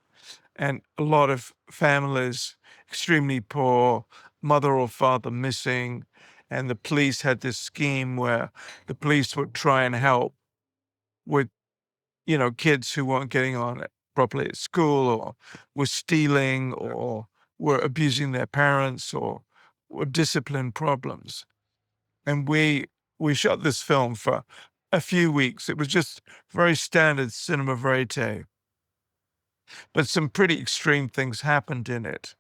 and a lot of families extremely poor, mother or father missing. And the police had this scheme where the police would try and help with, kids who weren't getting on it properly at school, or were stealing, or were abusing their parents, or were discipline problems. And we shot this film for a few weeks. It was just very standard cinema verite. But some pretty extreme things happened in it,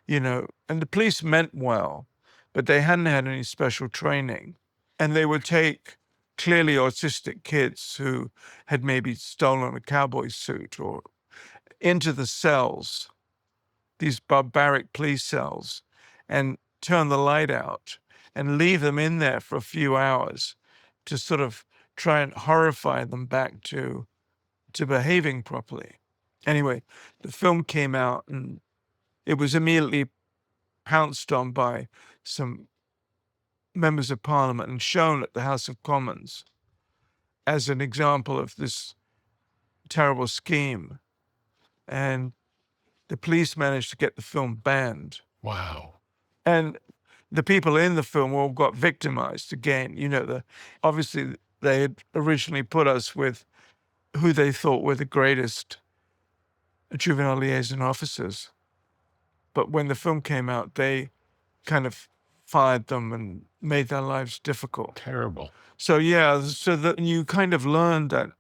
and the police meant well, but they hadn't had any special training. And they would take clearly autistic kids who had maybe stolen a cowboy suit or into the cells, these barbaric police cells, and turn the light out and leave them in there for a few hours to sort of try and horrify them back to behaving properly. Anyway, the film came out and it was immediately pounced on by some members of parliament and shown at the House of Commons as an example of this terrible scheme. And the police managed to get the film banned. Wow. And the people in the film all got victimized again. Obviously they had originally put us with who they thought were the greatest juvenile liaison officers. But when the film came out, they kind of fired them and made their lives difficult. Terrible. So that you kind of learn that,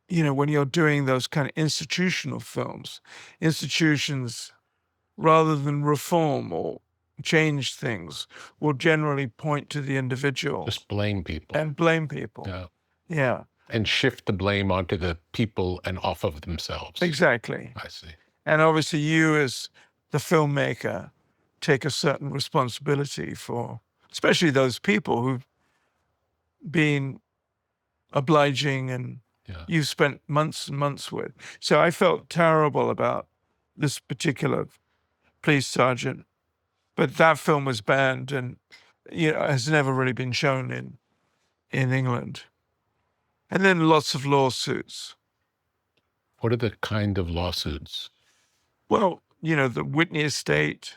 when you're doing those kind of institutional films, institutions, rather than reform or change things, will generally point to the individual. Just blame people. And blame people. Yeah. Yeah. And shift the blame onto the people and off of themselves. Exactly. I see. And obviously you as the filmmaker take a certain responsibility for, especially those people who've been obliging and you've spent months and months with. So I felt terrible about this particular police sergeant, but that film was banned and, has never really been shown in England. And then lots of lawsuits. What are the kind of lawsuits? Well, the Whitney estate,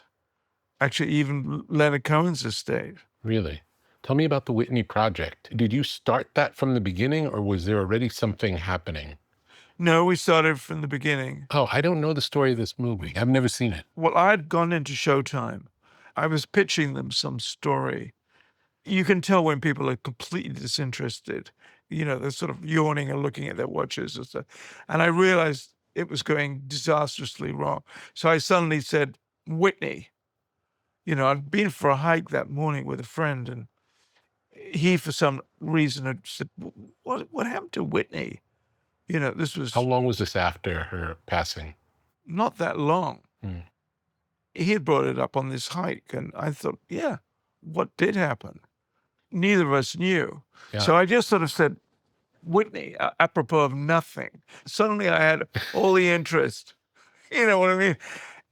actually even Leonard Cohen's estate. Really? Tell me about the Whitney Project. Did you start that from the beginning, or was there already something happening? No, we started from the beginning. Oh, I don't know the story of this movie. I've never seen it. Well, I'd gone into Showtime. I was pitching them some story. You can tell when people are completely disinterested. They're sort of yawning and looking at their watches and stuff. And I realized it was going disastrously wrong. So I suddenly said, Whitney. I'd been for a hike that morning with a friend, and he, for some reason, had said, what happened to Whitney? This was... How long was this after her passing? Not that long. Hmm. He had brought it up on this hike, and I thought, what did happen? Neither of us knew. Yeah. So I just sort of said, Whitney, apropos of nothing. Suddenly I had all the interest. You know what I mean?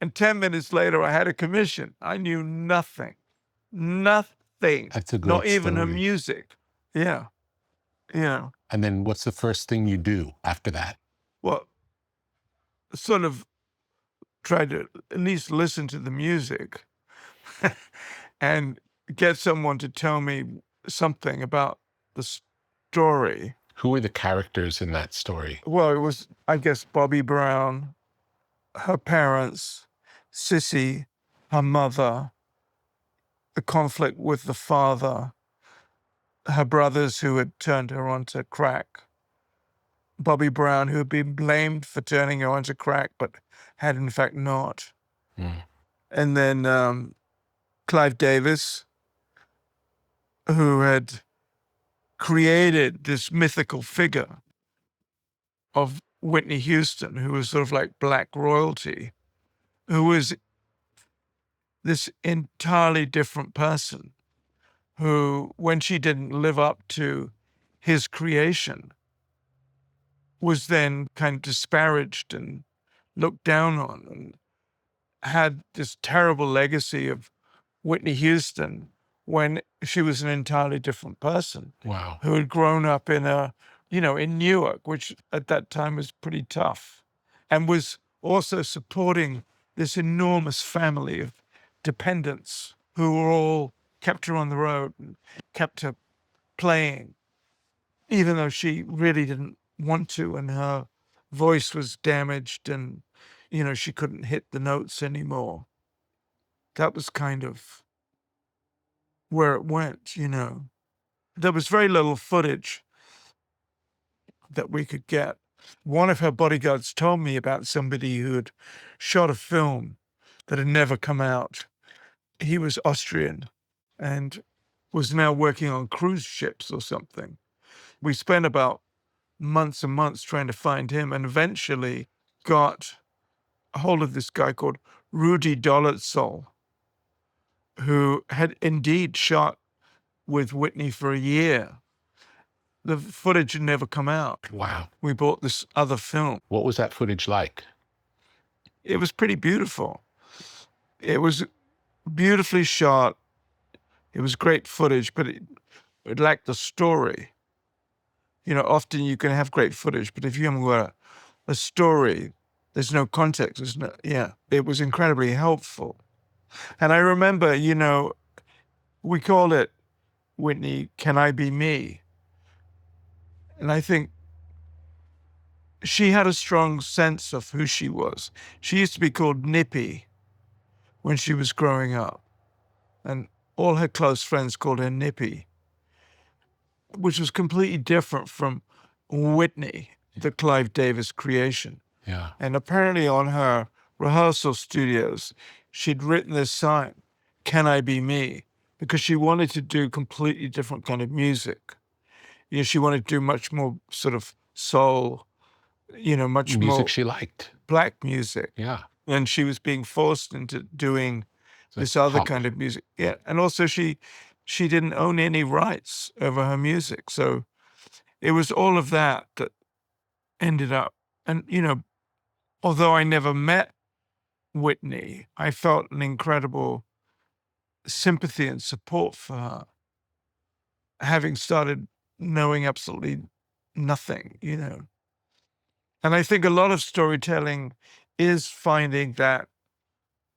And 10 minutes later, I had a commission. I knew nothing. Nothing. That's a great Not even her story. music. Yeah. And then what's the first thing you do after that? Well, sort of try to at least listen to the music and get someone to tell me something about the story. Who were the characters in that story? Well, it was, I guess, Bobby Brown, her parents, Sissy, her mother, the conflict with the father, her brothers who had turned her onto crack, Bobby Brown, who had been blamed for turning her onto crack, but had in fact not. Mm. And then Clive Davis, who had created this mythical figure of Whitney Houston, who was sort of like black royalty, who was this entirely different person who, when she didn't live up to his creation, was then kind of disparaged and looked down on, and had this terrible legacy of Whitney Houston when she was an entirely different person. Wow. Who had grown up in in Newark, which at that time was pretty tough, and was also supporting this enormous family of dependents who were all kept her on the road and kept her playing, even though she really didn't want to, and her voice was damaged and, she couldn't hit the notes anymore. That was kind of where it went, There was very little footage that we could get. One of her bodyguards told me about somebody who had shot a film that had never come out. He was Austrian and was now working on cruise ships or something. We spent about months and months trying to find him, and eventually got a hold of this guy called Rudy Dolezal, who had indeed shot with Whitney for a year. The footage had never come out. Wow. We bought this other film. What was that footage like? It was pretty beautiful. It was beautifully shot. It was great footage, but it lacked the story. Often you can have great footage, but if you haven't got a story, there's no context. It was incredibly helpful. And I remember, we called it, Whitney, Can I Be Me? And I think she had a strong sense of who she was. She used to be called Nippy when she was growing up. And all her close friends called her Nippy, which was completely different from Whitney, the Clive Davis creation. Yeah. And apparently on her rehearsal studios, she'd written this sign, Can I Be Me? Because she wanted to do completely different kind of music. She wanted to do much more sort of soul, much Music more she liked. black music. Yeah. And she was being forced into doing So this other pop. kind of music. Yeah. And also she didn't own any rights over her music. So it was all of that that ended up. And, although I never met Whitney, I felt an incredible sympathy and support for her, having started knowing absolutely nothing, And I think a lot of storytelling is finding that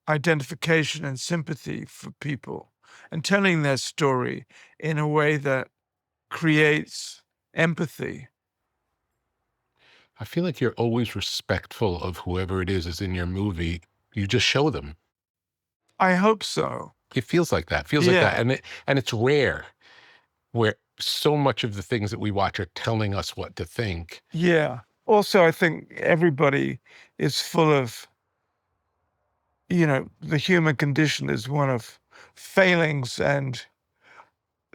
identification and sympathy for people and telling their story in a way that creates empathy. I feel like you're always respectful of whoever it is in your movie. You just show them. I hope so. It feels like that. Feels like that. And it's rare where so much of the things that we watch are telling us what to think. Yeah. Also, I think everybody is full of, the human condition is one of failings and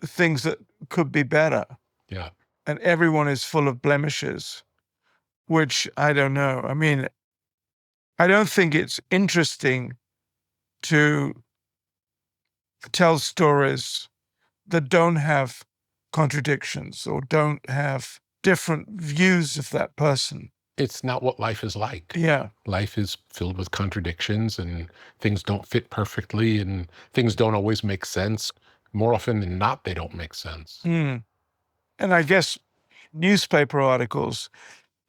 things that could be better. Yeah. And everyone is full of blemishes, which I don't know. I mean, I don't think it's interesting to tell stories that don't have contradictions or don't have different views of that person. It's not what life is like. Yeah. Life is filled with contradictions and things don't fit perfectly and things don't always make sense. More often than not, they don't make sense. And I guess newspaper articles,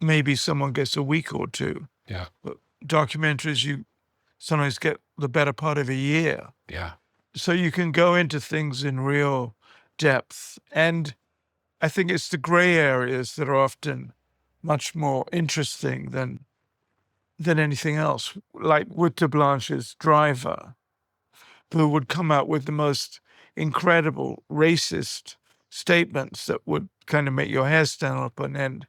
maybe someone gets a week or two. Yeah. But documentaries, you sometimes get the better part of a year. Yeah. So you can go into things in real depth. And I think it's the gray areas that are often much more interesting than anything else. Like Victor Blanche's Driver, who would come out with the most incredible racist statements that would kind of make your hair stand up on end.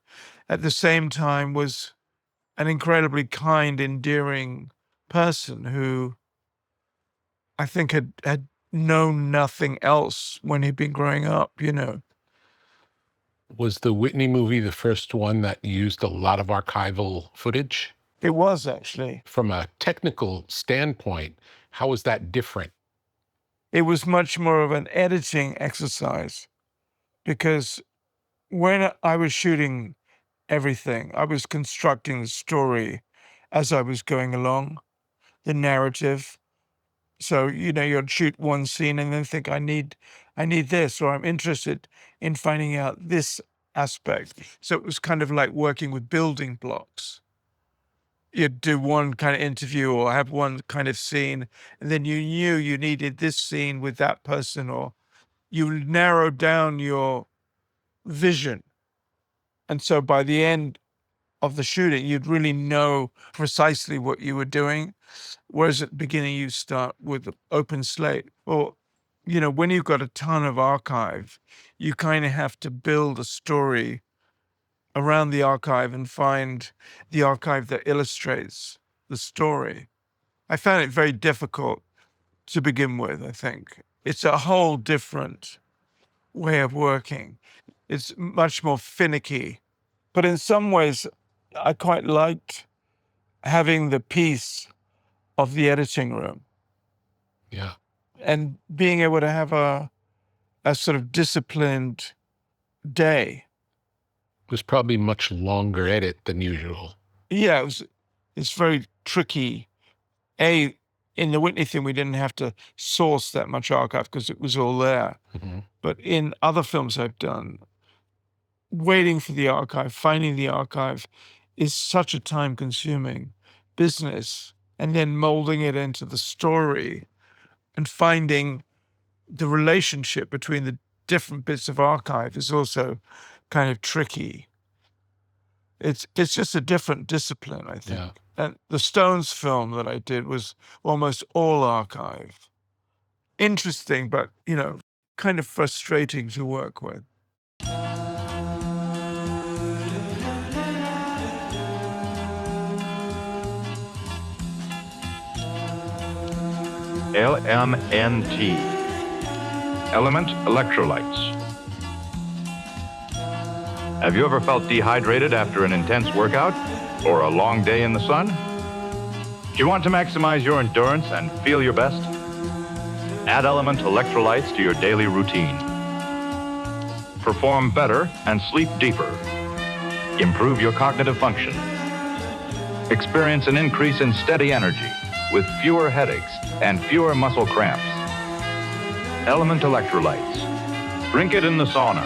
At the same time was an incredibly kind, endearing person who I think had known nothing else when he'd been growing up, Was the Whitney movie the first one that used a lot of archival footage? It was actually. From a technical standpoint, how is that different? It was much more of an editing exercise because when I was shooting everything, I was constructing the story as I was going along, the narrative. So, you'd shoot one scene and then think, I need this, or I'm interested in finding out this aspect. So it was kind of like working with building blocks. you'd do one kind of interview or have one kind of scene, and then you knew you needed this scene with that person, or you narrowed down your vision. And so by the end of the shooting, you'd really know precisely what you were doing. Whereas at the beginning, you start with an open slate. Or, when you've got a ton of archive, you kind of have to build a story around the archive and find the archive that illustrates the story. I found it very difficult to begin with, I think. It's a whole different way of working. It's much more finicky. But in some ways, I quite liked having the peace of the editing room. Yeah. And being able to have a sort of disciplined day. It was probably much longer edit than usual. Yeah, it's very tricky. In the Whitney thing, we didn't have to source that much archive because it was all there. Mm-hmm. But in other films I've done, waiting for the archive, finding the archive is such a time-consuming business. And then molding it into the story and finding the relationship between the different bits of archive is also kind of tricky. It's just a different discipline, I think. Yeah. And the Stones film that I did was almost all archive. Interesting, but, kind of frustrating to work with. LMNT, element electrolytes. Have you ever felt dehydrated after an intense workout or a long day in the sun? Do you want to maximize your endurance and feel your best? Add element electrolytes to your daily routine. Perform better and sleep deeper. Improve your cognitive function. Experience an increase in steady energy with fewer headaches and fewer muscle cramps. Element electrolytes. Drink it in the sauna.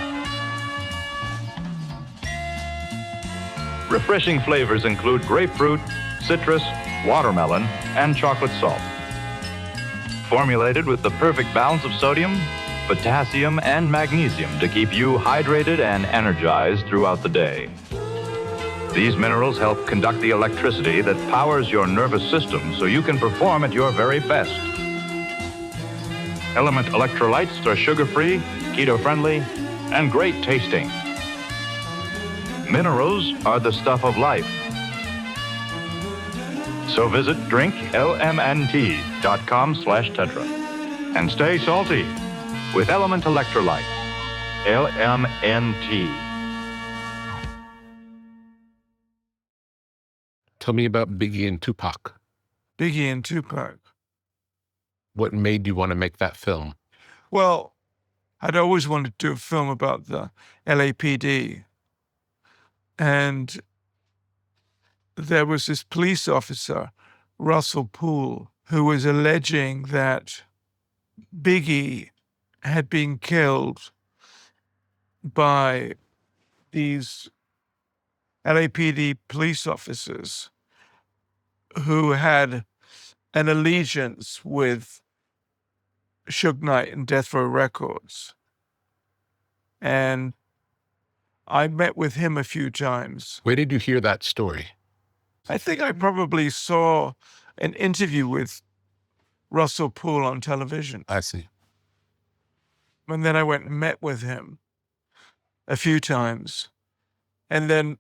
Refreshing flavors include grapefruit, citrus, watermelon, and chocolate salt. Formulated with the perfect balance of sodium, potassium, and magnesium to keep you hydrated and energized throughout the day. These minerals help conduct the electricity that powers your nervous system so you can perform at your very best. Element electrolytes are sugar-free, keto-friendly, and great tasting. Minerals are the stuff of life. So visit drinklmnt.com/tetra and stay salty with Element Electrolytes. LMNT. Tell me about Biggie and Tupac. Biggie and Tupac. What made you want to make that film? Well, I'd always wanted to do a film about the LAPD. And there was this police officer, Russell Poole, who was alleging that Biggie had been killed by these LAPD police officers who had an allegiance with Suge Knight and Death Row Records. And I met with him a few times. Where did you hear that story? I think I probably saw an interview with Russell Poole on television. I see. And then I went and met with him a few times. And then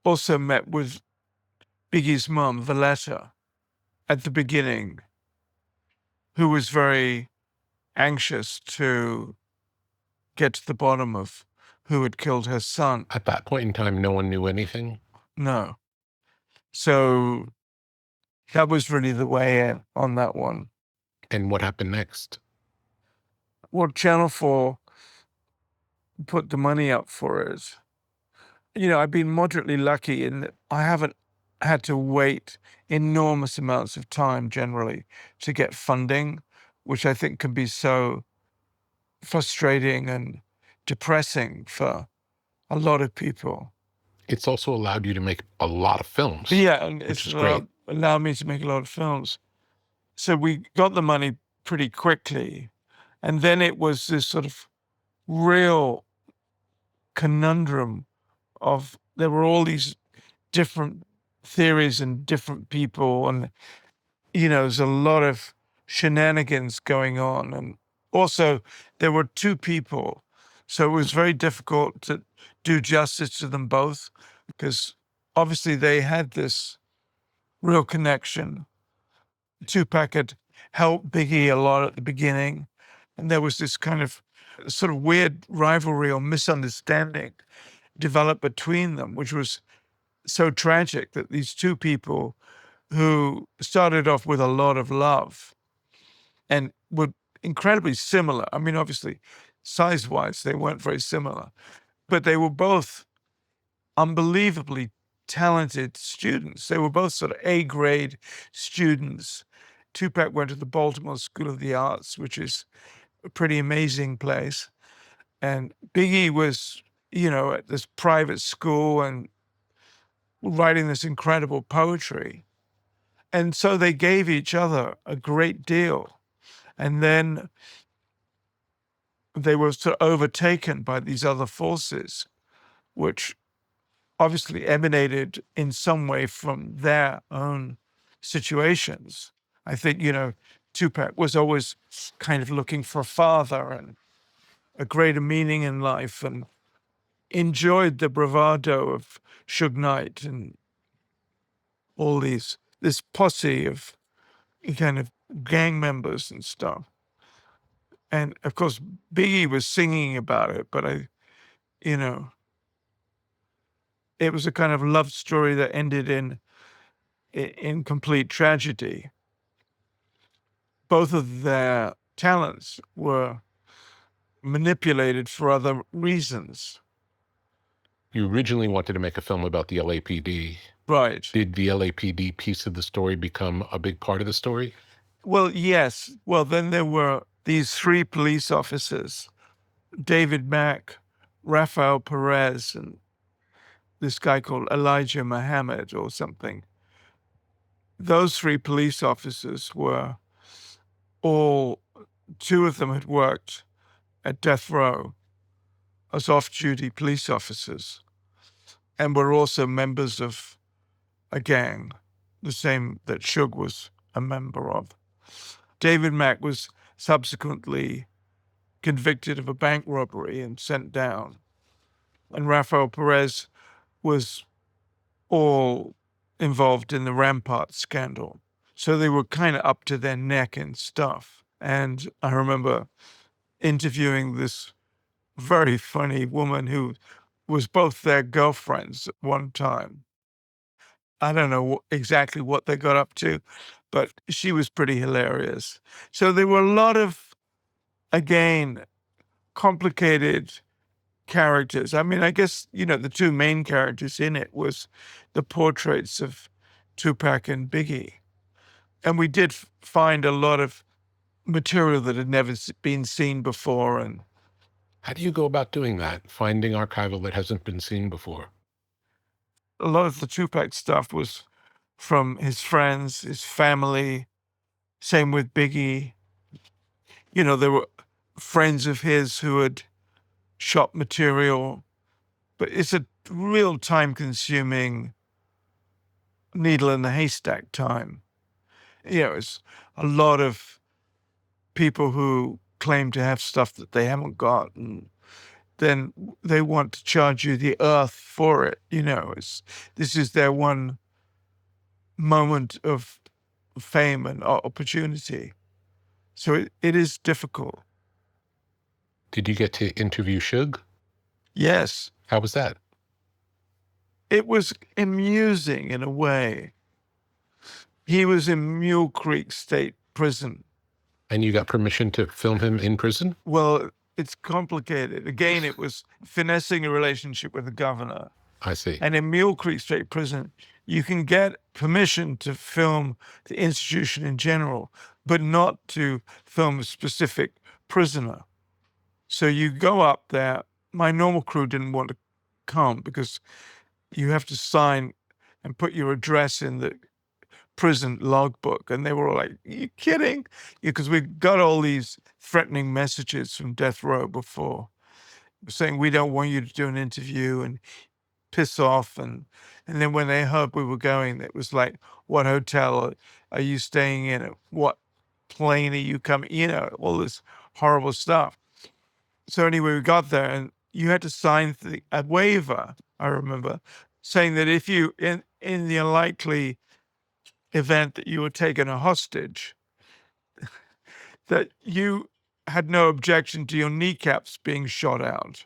also met with Biggie's mum, Valletta, at the beginning, who was very anxious to get to the bottom of who had killed her son. At that point in time, no one knew anything? No. So that was really the way in on that one. And what happened next? Well, Channel 4 put the money up for it. I've been moderately lucky in that I haven't had to wait enormous amounts of time generally to get funding, which I think can be so frustrating and depressing for a lot of people. It's also allowed you to make a lot of films. Yeah, and which it's is great. allowed me to make a lot of films. So we got the money pretty quickly. And then it was this sort of real conundrum of there were all these different theories and different people. And, there's a lot of shenanigans going on. And also there were two people. So it was very difficult to do justice to them both because obviously they had this real connection. Tupac had helped Biggie a lot at the beginning, and there was this kind of sort of weird rivalry or misunderstanding developed between them, which was so tragic that these two people who started off with a lot of love and were incredibly similar. I mean, obviously, size-wise, they weren't very similar, but they were both unbelievably talented students. They were both sort of A-grade students. Tupac went to the Baltimore School of the Arts, which is a pretty amazing place. And Biggie was, at this private school and writing this incredible poetry. And so they gave each other a great deal. And then they were sort of overtaken by these other forces, which obviously emanated in some way from their own situations. I think, Tupac was always kind of looking for a father and a greater meaning in life and enjoyed the bravado of Suge Knight and all this posse of kind of gang members and stuff. And of course, Biggie was singing about it, but it was a kind of love story that ended in complete tragedy. Both of their talents were manipulated for other reasons. You originally wanted to make a film about the LAPD. Right. Did the LAPD piece of the story become a big part of the story? Well, yes. Well, then there were these three police officers, David Mack, Rafael Perez, and this guy called Elijah Muhammad or something. Those three police officers were two of them had worked at death row as off-duty police officers and were also members of a gang, the same that Suge was a member of. David Mack was subsequently convicted of a bank robbery and sent down. And Rafael Perez was all involved in the Rampart scandal. So they were kind of up to their neck in stuff. And I remember interviewing this very funny woman who was both their girlfriends at one time. I don't know exactly what they got up to, but she was pretty hilarious. So there were a lot of, again, complicated characters. I mean, I guess, the two main characters in it was the portraits of Tupac and Biggie. And we did find a lot of material that had never been seen before. And how do you go about doing that, finding archival that hasn't been seen before? A lot of the Tupac stuff was from his friends, his family, same with Biggie. There were friends of his who had shot material, but it's a real time-consuming needle in the haystack time. It's a lot of people who claim to have stuff that they haven't got, and then they want to charge you the earth for it. This is their one moment of fame and opportunity. So it is difficult. Did you get to interview Suge? Yes. How was that? It was amusing in a way. He was in Mule Creek State Prison. And you got permission to film him in prison? Well, it's complicated. Again, it was finessing a relationship with the governor. I see. And in Mule Creek State Prison, you can get permission to film the institution in general, but not to film a specific prisoner. So you go up there. My normal crew didn't want to come because you have to sign and put your address in the prison logbook. And they were all like, are you kidding? Because we got all these threatening messages from death row before saying, we don't want you to do an interview and piss off. And then when they heard we were going, it was like, what hotel are you staying in? What plane are you coming? You know, all this horrible stuff. So anyway, we got there and you had to sign a waiver, I remember, saying that if you, in the unlikely event that you were taken a hostage, that you had no objection to your kneecaps being shot out.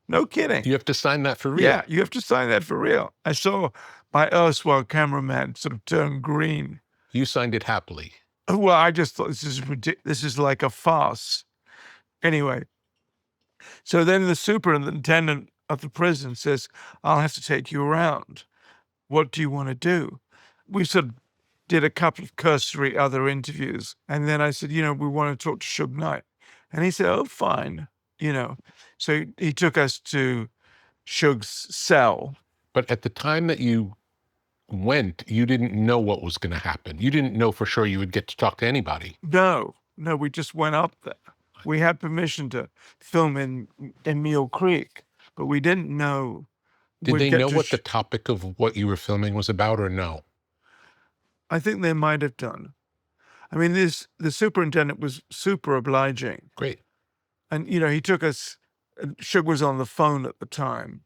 No kidding. You have to sign that for real. Yeah, you have to sign that for real. I saw my erstwhile cameraman sort of turn green. You signed it happily. Well, I just thought this is ridiculous. This is like a farce. Anyway, so then the superintendent of the prison says, I'll have to take you around. What do you want to do? We sort of did a couple of cursory other interviews. And then I said, you know, we want to talk to Suge Knight. And he said, oh, fine. You know, so he took us to Suge's cell. But at the time that you went, you didn't know what was going to happen. You didn't know for sure you would get to talk to anybody. No, we just went up there. We had permission to film in Mule Creek, but we didn't know. Did they know what the topic of what you were filming was about or no? I think they might have done. I mean, the superintendent was super obliging. Great. And, you know, he took us, Suge was on the phone at the time.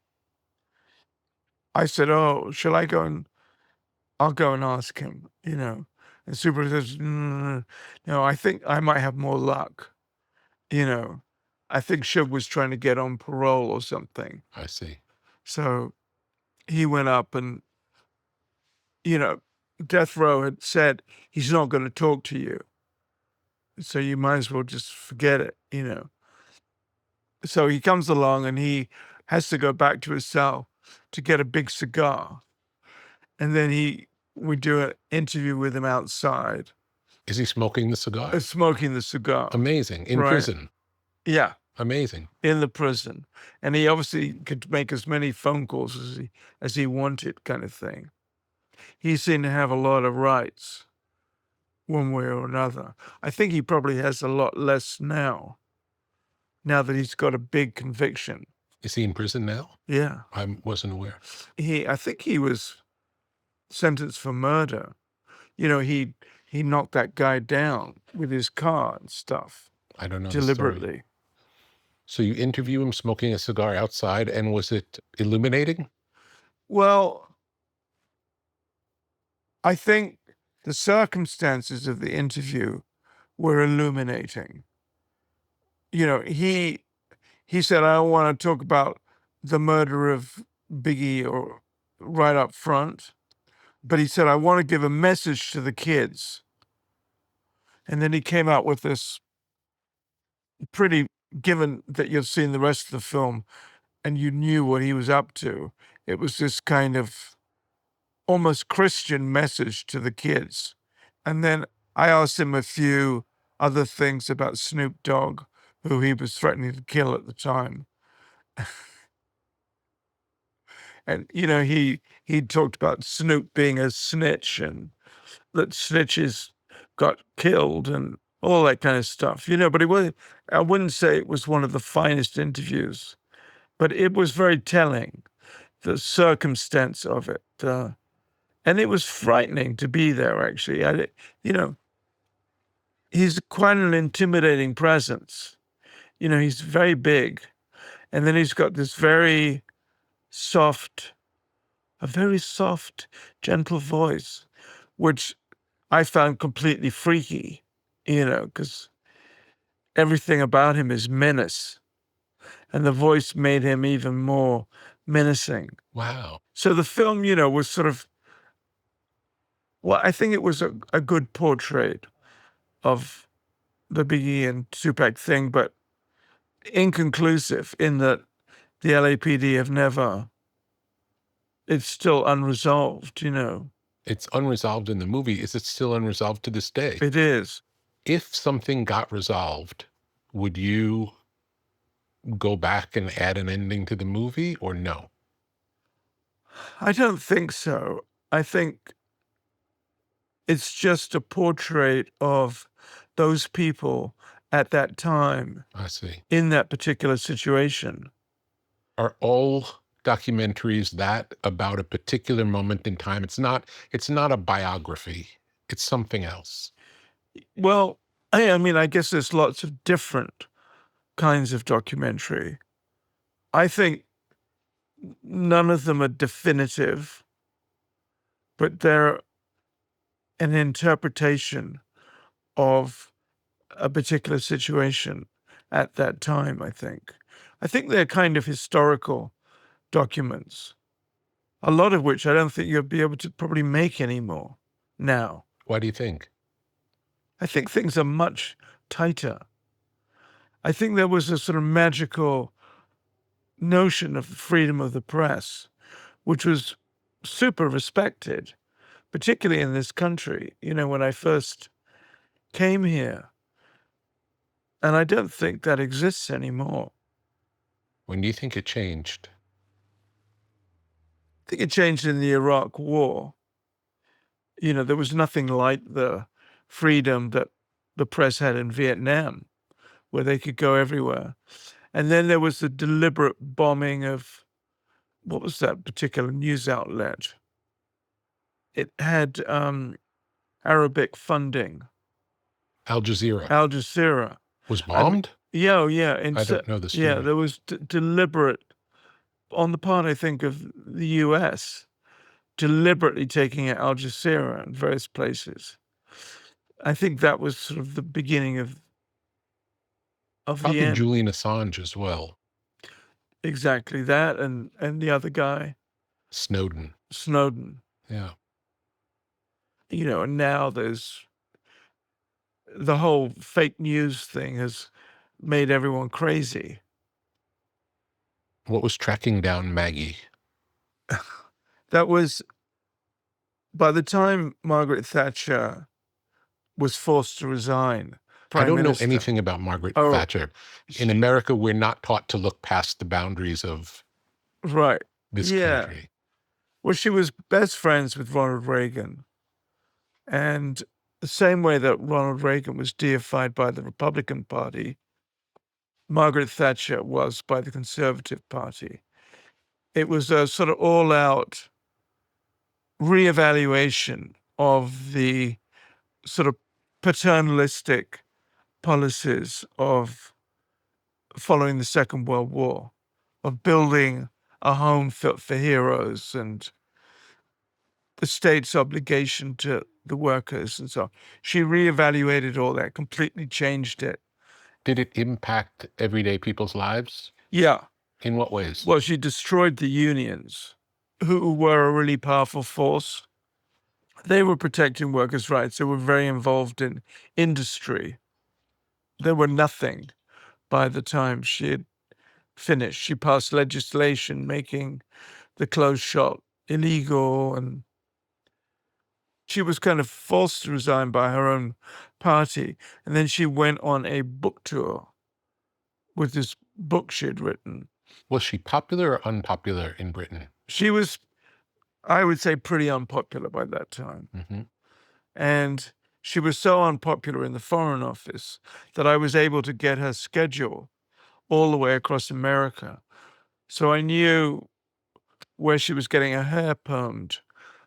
I said, oh, shall I go and, I'll go and ask him, you know. And super says, no, I think I might have more luck. You know, I think Suge was trying to get on parole or something. I see. So he went up and, you know, death row had said, he's not going to talk to you. So you might as well just forget it, you know. So he comes along and he has to go back to his cell to get a big cigar. And then we do an interview with him outside. Is he smoking the cigar? Smoking the cigar. Amazing. In Right. prison. Yeah. Amazing. In the prison. And he obviously could make as many phone calls as he wanted, kind of thing. He seemed to have a lot of rights, one way or another. I think he probably has a lot less now that he's got a big conviction. Is he in prison now? Yeah. I wasn't aware. I think he was sentenced for murder. You know, he knocked that guy down with his car and stuff. I don't know. Deliberately. So you interview him smoking a cigar outside, and was it illuminating? Well, I think the circumstances of the interview were illuminating. You know, he said, I don't want to talk about the murder of Biggie or right up front, but he said, I want to give a message to the kids. And then he came out with this pretty, given that you've seen the rest of the film and you knew what he was up to, it was this kind of almost Christian message to the kids. And then I asked him a few other things about Snoop Dogg, who he was threatening to kill at the time. And, you know, he talked about Snoop being a snitch and that snitches got killed and all that kind of stuff, you know, but I wouldn't say it was one of the finest interviews, but it was very telling, the circumstance of it. And it was frightening to be there, actually. You know, he's quite an intimidating presence. You know, he's very big. And then he's got this very soft, gentle voice, which I found completely freaky, you know, because everything about him is menace. And the voice made him even more menacing. Wow. So the film, you know, was sort of, well, I think it was a good portrait of the Biggie and Tupac thing, but inconclusive in that the LAPD have never, it's still unresolved, you know. It's unresolved in the movie. Is it still unresolved to this day? It is. If something got resolved, would you go back and add an ending to the movie or no? I don't think so. I think it's just a portrait of those people at that time I see. in that particular situation. Are all documentaries that about a particular moment in time? It's not a biography. It's something else. Well, I mean, I guess there's lots of different kinds of documentary. I think none of them are definitive, but they're an interpretation of a particular situation at that time, I think. I think they're kind of historical documents, a lot of which I don't think you'll be able to probably make anymore now. Why do you think? I think things are much tighter. I think there was a sort of magical notion of freedom of the press, which was super respected, particularly in this country, when I first came here. And I don't think that exists anymore. When do you think it changed? I think it changed in the Iraq War. There was nothing like the freedom that the press had in Vietnam, where they could go everywhere. And then there was the deliberate bombing of, what was that particular news outlet? It had Arabic funding. Al Jazeera Al Jazeera. was bombed? Yeah. I don't know the story. Yeah, there was deliberate, on the part, I think, of the U.S., deliberately taking out Al Jazeera in various places. I think that was sort of the beginning of the Probably end. Julian Assange as well. Exactly that, and the other guy, Snowden. Yeah. Yeah. And now there's the whole fake news thing has made everyone crazy. What was tracking down Maggie? That was, by the time Margaret Thatcher was forced to resign, I don't Minister. know anything about Margaret Oh, Thatcher. In America, we're not taught to look past the boundaries of Right. this Yeah. country. Well, she was best friends with Ronald Reagan. And the same way that Ronald Reagan was deified by the Republican Party, Margaret Thatcher was by the Conservative Party. It was a sort of all-out reevaluation of the sort of paternalistic policies of following the Second World War, of building a home fit for heroes and the state's obligation to the workers and so on. She reevaluated all that, completely changed it. Did it impact everyday people's lives? Yeah. In what ways? Well, she destroyed the unions, who were a really powerful force. They were protecting workers' rights. They were very involved in industry. They were nothing by the time she had finished. She passed legislation making the closed shop illegal, and she was kind of forced to resign by her own party. And then she went on a book tour with this book she had written. Was she popular or unpopular in Britain? She was, I would say, pretty unpopular by that time. Mm-hmm. And she was so unpopular in the Foreign Office that I was able to get her schedule all the way across America. So I knew where she was getting her hair permed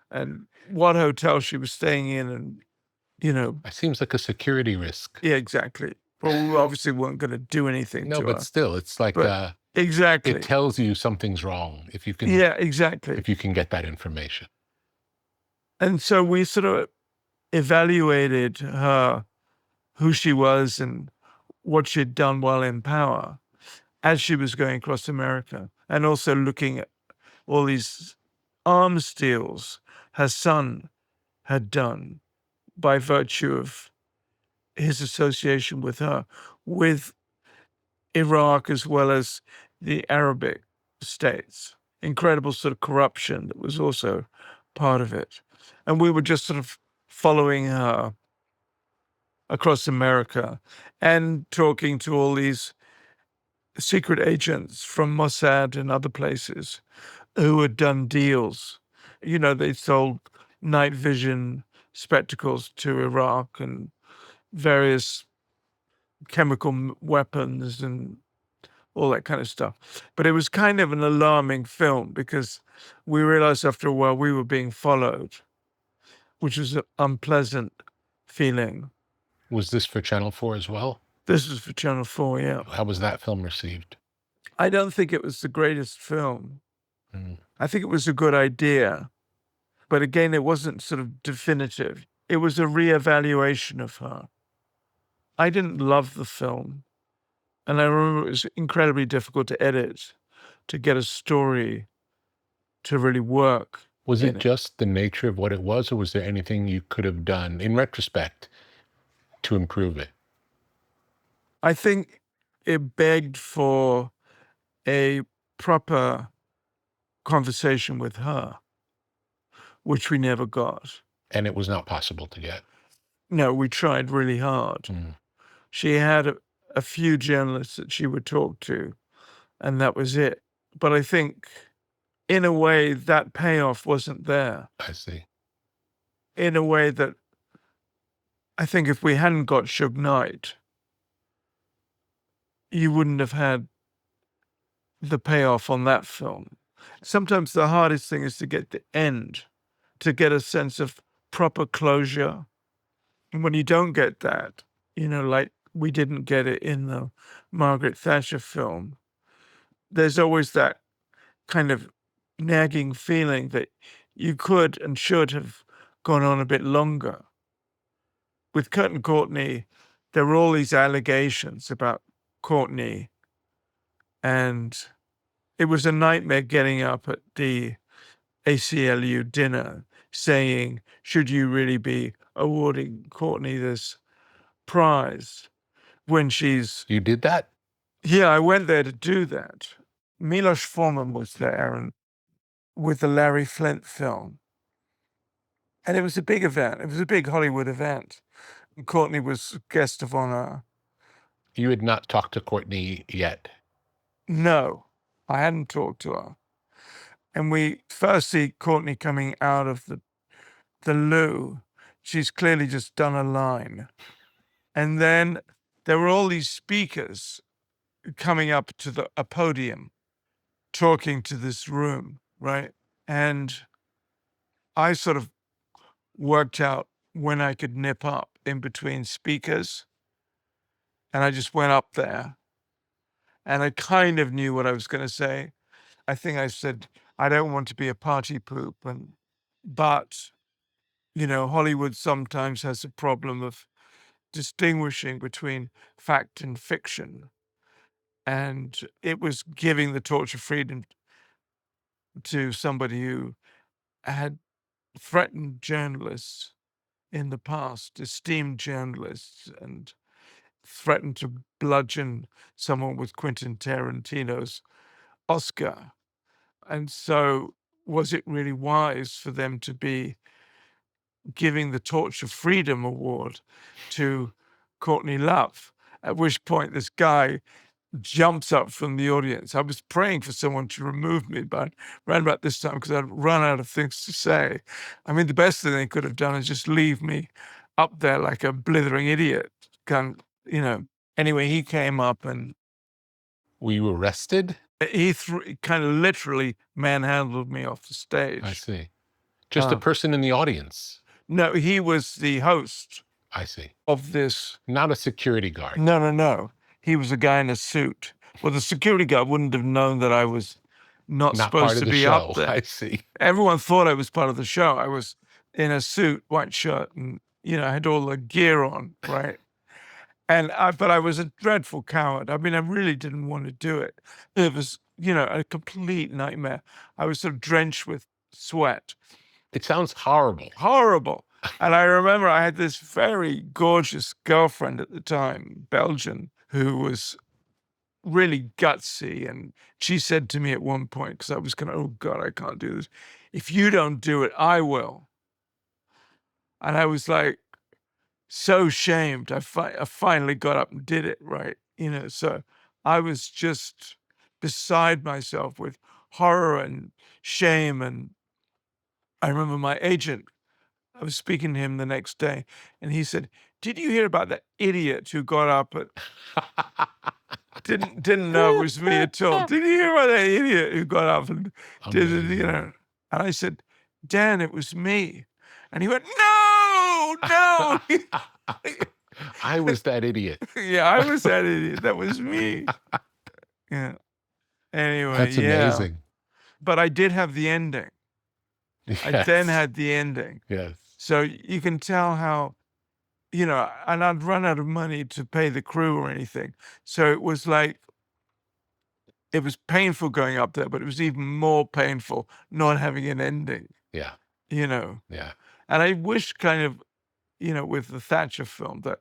and what hotel she was staying in, and, It seems like a security risk. Yeah, exactly. Well, we obviously weren't going to do anything No, to but her. still, it's like Exactly. it tells you something's wrong if you can. Yeah, exactly. If you can get that information. And so we sort of evaluated her, who she was and what she'd done while in power as she was going across America, and also looking at all these arms deals her son had done by virtue of his association with her, with Iraq as well as the Arabic states. Incredible sort of corruption that was also part of it. And we were just sort of following her across America and talking to all these secret agents from Mossad and other places who had done deals. You know, they sold night vision spectacles to Iraq and various chemical weapons and all that kind of stuff. But it was kind of an alarming film because we realized after a while we were being followed, which was an unpleasant feeling. Was this for Channel 4 as well? This was for Channel 4, yeah. How was that film received? I don't think it was the greatest film. Mm. I think it was a good idea. But again, it wasn't sort of definitive. It was a reevaluation of her. I didn't love the film. And I remember it was incredibly difficult to edit, to get a story to really work. Was in it just the nature of what it was, or was there anything you could have done in retrospect to improve it? I think it begged for a proper conversation with her, which we never got. And it was not possible to get. No, we tried really hard. Mm. She had a few journalists that she would talk to, and that was it. But I think, in a way, that payoff wasn't there. I see. In a way that I think if we hadn't got Suge Knight, you wouldn't have had the payoff on that film. Sometimes the hardest thing is to get the end, to get a sense of proper closure. And when you don't get that, you know, like we didn't get it in the Margaret Thatcher film, there's always that kind of nagging feeling that you could and should have gone on a bit longer. With Kurt and Courtney, there were all these allegations about Courtney, and it was a nightmare getting up at the ACLU dinner saying, should you really be awarding Courtney this prize when she's... You did that? Yeah, I went there to do that. Milos Forman was there and with the Larry Flint film. And it was a big event. It was a big Hollywood event. And Courtney was guest of honor. You had not talked to Courtney yet? No, I hadn't talked to her. And we first see Courtney coming out of the loo. She's clearly just done a line. And then there were all these speakers coming up to a podium, talking to this room, right? And I sort of worked out when I could nip up in between speakers. And I just went up there. And I kind of knew what I was going to say. I think I said, I don't want to be a party poop. But, you know, Hollywood sometimes has a problem of distinguishing between fact and fiction. And it was giving the torch of freedom to somebody who had threatened journalists in the past, esteemed journalists, and threatened to bludgeon someone with Quentin Tarantino's Oscar. And so was it really wise for them to be giving the Torch of Freedom Award to Courtney Love? At which point this guy jumps up from the audience. I was praying for someone to remove me, but around about this time, because I'd run out of things to say. I mean, the best thing they could have done is just leave me up there like a blithering idiot. You know. Anyway, he came up and... Were you arrested? He kind of literally manhandled me off the stage. I see. Just a person in the audience? No, he was the host. I see. Of this. Not a security guard? No. He was a guy in a suit. Well, the security guard wouldn't have known that I was not supposed to be up there. I see. Everyone thought I was part of the show. I was in a suit, white shirt, and, you know, I had all the gear on, right? But I was a dreadful coward. I mean, I really didn't want to do it. It was, you know, a complete nightmare. I was sort of drenched with sweat. It sounds horrible. Horrible. And I remember I had this very gorgeous girlfriend at the time, Belgian, who was really gutsy. And she said to me at one point, because I was kind of, oh God, I can't do this. If you don't do it, I will. And I was like, so shamed. I finally got up and did it, right? You know, so I was just beside myself with horror and shame. And I remember my agent, I was speaking to him the next day, and he said, "Did you hear about that idiot who got up at didn't know it was me at all? Did you hear about that idiot who got up and did it, you know?" And I said, "Dan, it was me." And he went, "No, no." I was that idiot. Yeah, I was that idiot. That was me. Yeah. Anyway, That's yeah. amazing. But I did have the ending. I then Yes. had the ending. Yes. So you can tell how, you know, and I'd run out of money to pay the crew or anything. So it was like, it was painful going up there, but it was even more painful not having an ending, Yeah. you know. Yeah. And I wish kind of, you know, with the Thatcher film that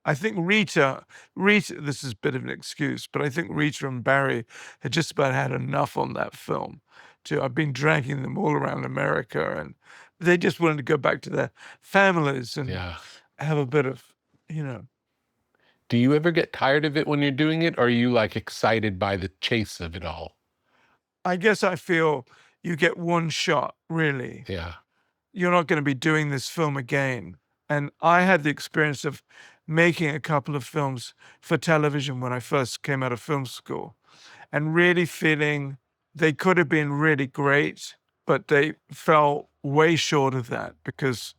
I think Rita, this is a bit of an excuse, but I think Rita and Barry had just about had enough on that film. I've been dragging them all around America, and they just wanted to go back to their families and Yeah. have a bit of, you know. Do you ever get tired of it when you're doing it, or are you like excited by the chase of it all? I guess I feel you get one shot, really. Yeah. You're not going to be doing this film again. And I had the experience of making a couple of films for television when I first came out of film school, and really feeling they could have been really great, but they fell way short of that because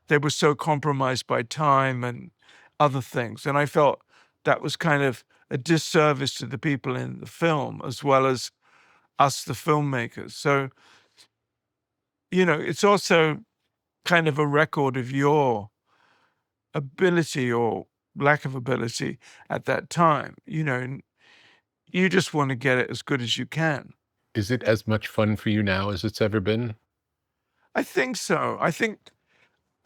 they were so compromised by time and other things. And I felt that was kind of a disservice to the people in the film as well as us, the filmmakers. So, you know, it's also kind of a record of your ability or lack of ability at that time, you know, and you just want to get it as good as you can. Is it as much fun for you now as it's ever been? I think so. I think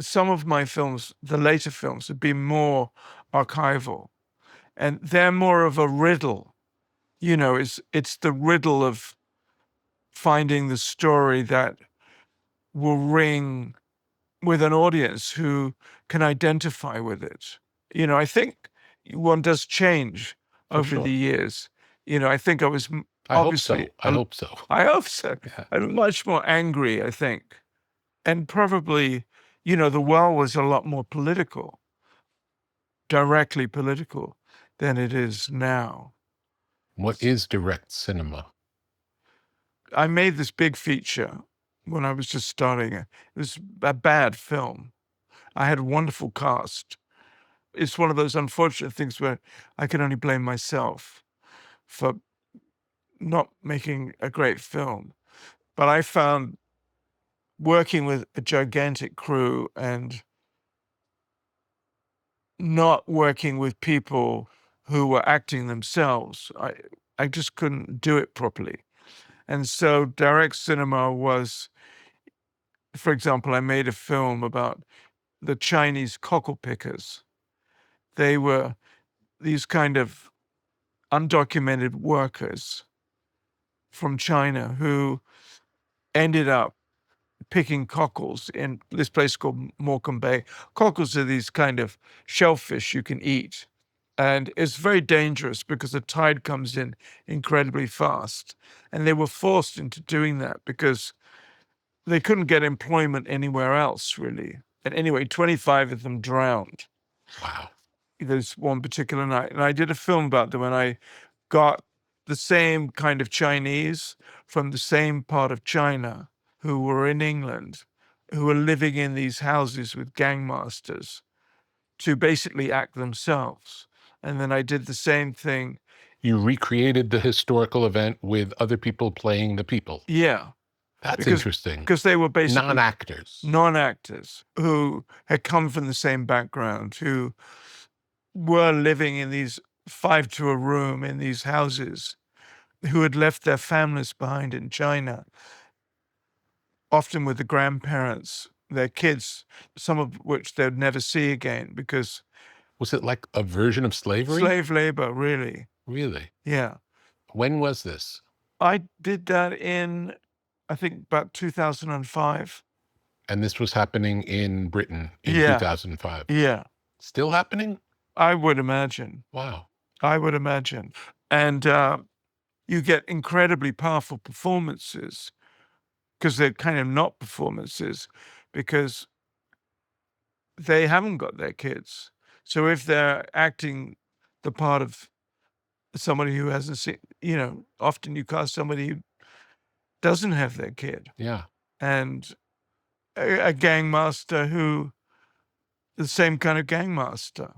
some of my films, the later films, have been more archival, and they're more of a riddle. You know, it's the riddle of finding the story that will ring with an audience who can identify with it. You know, I think one does change over sure. the years. You know, I think I was I hope obviously, so. I hope so. I hope so. Yeah. I'm much more angry, I think. And probably, you know, the well was a lot more political, directly political than it is now. What is direct cinema? I made this big feature when I was just starting. It was a bad film. I had a wonderful cast. It's one of those unfortunate things where I can only blame myself for not making a great film. But I found working with a gigantic crew and not working with people who were acting themselves, I just couldn't do it properly. And so direct cinema was, for example, I made a film about the Chinese cockle pickers. They were these kind of undocumented workers from China who ended up picking cockles in this place called Morecambe Bay. Cockles are these kind of shellfish you can eat. And it's very dangerous because the tide comes in incredibly fast. And they were forced into doing that because they couldn't get employment anywhere else, really. And anyway, 25 of them drowned. Wow. There's one particular night. And I did a film about them, and I got the same kind of Chinese from the same part of China who were in England, who were living in these houses with gangmasters to basically act themselves. And then I did the same thing. You recreated the historical event with other people playing the people. Yeah. That's interesting. Because they were basically non-actors. Non-actors who had come from the same background, who were living in these 5 to a room in these houses, who had left their families behind in China, often with the grandparents, their kids, some of which they'd never see again because... Was it like a version of slavery? Slave labor, really. Really? Yeah. When was this? I did that in, I think, about 2005. And this was happening in Britain in 2005? Yeah. Still happening? I would imagine. Wow. I would imagine. And you get incredibly powerful performances because they're kind of not performances because they haven't got their kids. So if they're acting the part of somebody who hasn't seen, often you cast somebody who doesn't have their kid, Yeah. and a gangmaster who, the same kind of gangmaster,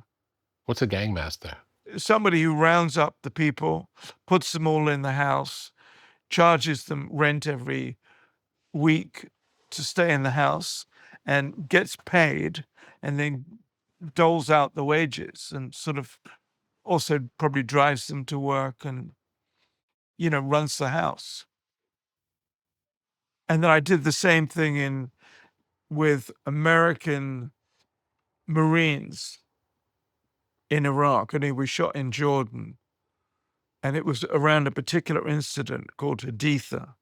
What's a gangmaster? somebody who rounds up the people, puts them all in the house, charges them rent every week to stay in the house, and gets paid, and then doles out the wages, and sort of also probably drives them to work and, runs the house. And then I did the same thing with American Marines in Iraq, and it was shot in Jordan. And it was around a particular incident called Haditha.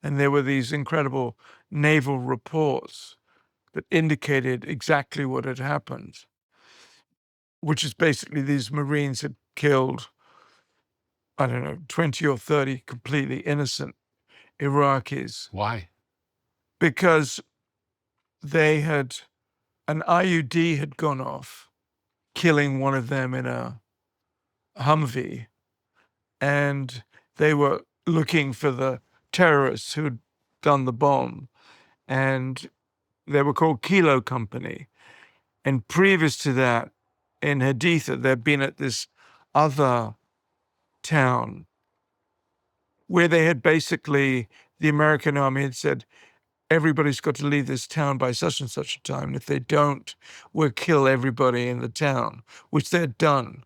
And there were these incredible naval reports that indicated exactly what had happened, which is basically these Marines had killed, I don't know, 20 or 30 completely innocent Iraqis Why? because an IUD had gone off, killing one of them in a Humvee, and they were looking for the terrorists who'd done the bomb, and they were called Kilo Company. And previous to that, in Haditha, they'd been at this other town where they had basically, the American army had said, everybody's got to leave this town by such and such a time. And if they don't, we'll kill everybody in the town, which they'd done.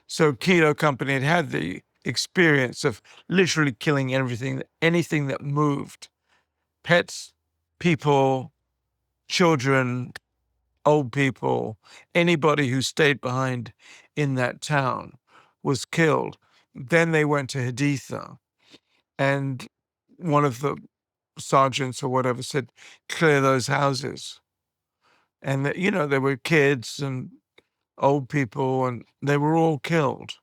So Kilo Company had the experience of literally killing anything that moved. Pets, people, children, old people, anybody who stayed behind in that town was killed. Then they went to Haditha, and one of the sergeants or whatever said, clear those houses. And, there were kids and old people, and they were all killed.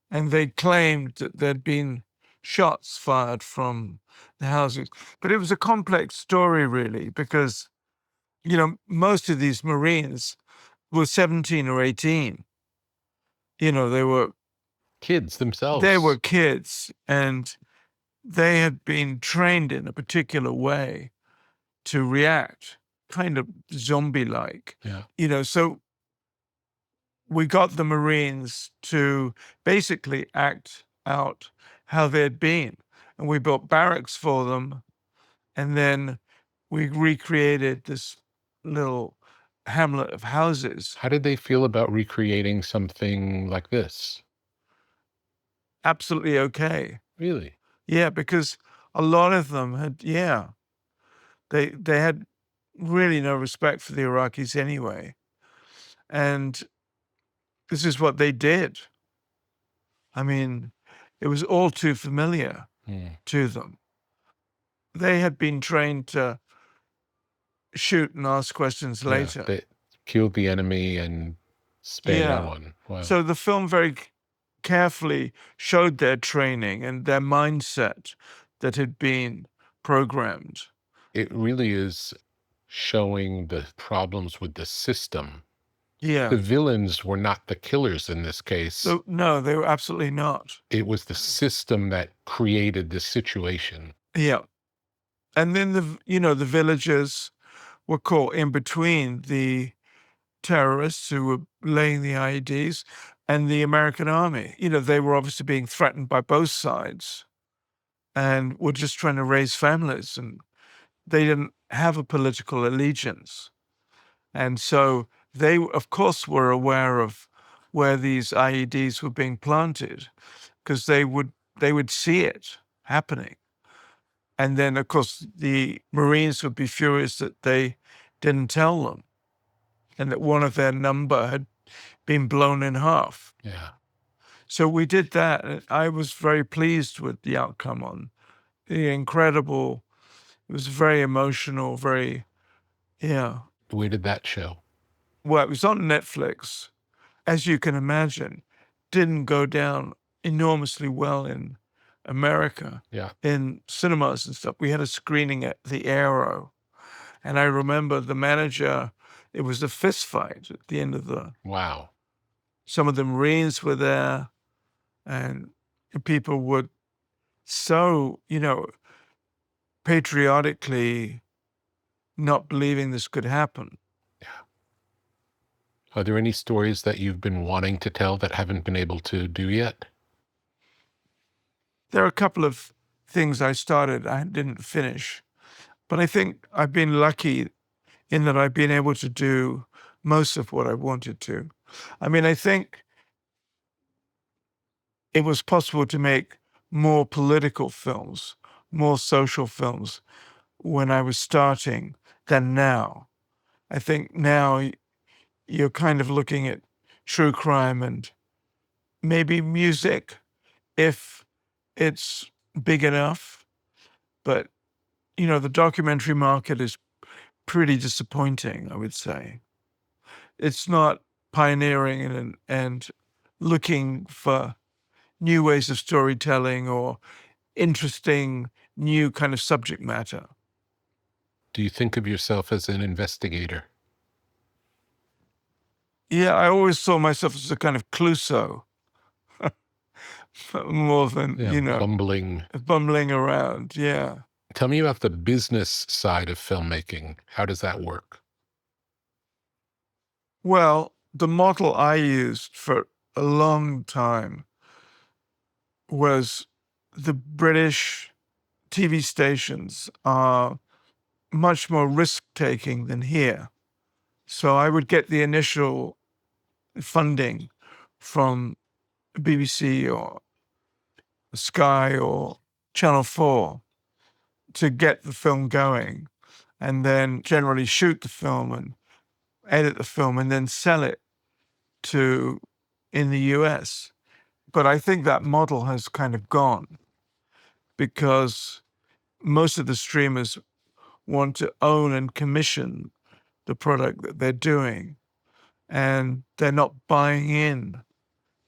And they claimed that there'd been shots fired from the houses. But it was a complex story, really, because, most of these Marines were 17 or 18. They were Kids themselves. They were kids, and they had been trained in a particular way to react, kind of zombie-like. Yeah. So we got the Marines to basically act out how they'd been. And we built barracks for them. And then we recreated this little hamlet of houses. How did they feel about recreating something like this? Absolutely okay. Really? Yeah, because a lot of them had, they had really no respect for the Iraqis anyway. And this is what they did. I mean, it was all too familiar to them. They had been trained to shoot and ask questions later. They killed the enemy and spare no one. Wow. So the film very carefully showed their training and their mindset that had been programmed. It really is showing the problems with the system. Yeah. The villains were not the killers in this case. So, no, they were absolutely not. It was the system that created this situation. Yeah. And then the villagers were caught in between the terrorists who were laying the IEDs and the American army. They were obviously being threatened by both sides and were just trying to raise families, and they didn't have a political allegiance. And so they, of course, were aware of where these IEDs were being planted because they would see it happening. And then, of course, the Marines would be furious that they didn't tell them and that one of their number had been blown in half. Yeah. So we did that. And I was very pleased with the outcome on the incredible. It was very emotional, very, Where did that show? Well, it was on Netflix. As you can imagine, didn't go down enormously well in America, Yeah. in cinemas and stuff. We had a screening at the Aero, and I remember the manager, it was a fist fight at the end of Wow. some of the Marines were there, and people would so, patriotically not believing this could happen. Are there any stories that you've been wanting to tell that haven't been able to do yet? There are a couple of things I started, I didn't finish, but I think I've been lucky in that I've been able to do most of what I wanted to. I mean, I think it was possible to make more political films, more social films when I was starting than now. I think now you're kind of looking at true crime and maybe music if it's big enough. But, the documentary market is pretty disappointing, I would say. It's not pioneering and looking for new ways of storytelling or interesting new kind of subject matter. Do you think of yourself as an investigator? Yeah, I always saw myself as a kind of Clouseau, more than, bumbling around. Yeah. Tell me about the business side of filmmaking. How does that work? Well, the model I used for a long time was the British TV stations are much more risk-taking than here. So I would get the initial funding from BBC or Sky or Channel 4 to get the film going, and then generally shoot the film and edit the film and then sell it in the US. But I think that model has kind of gone because most of the streamers want to own and commission the product that they're doing, and they're not buying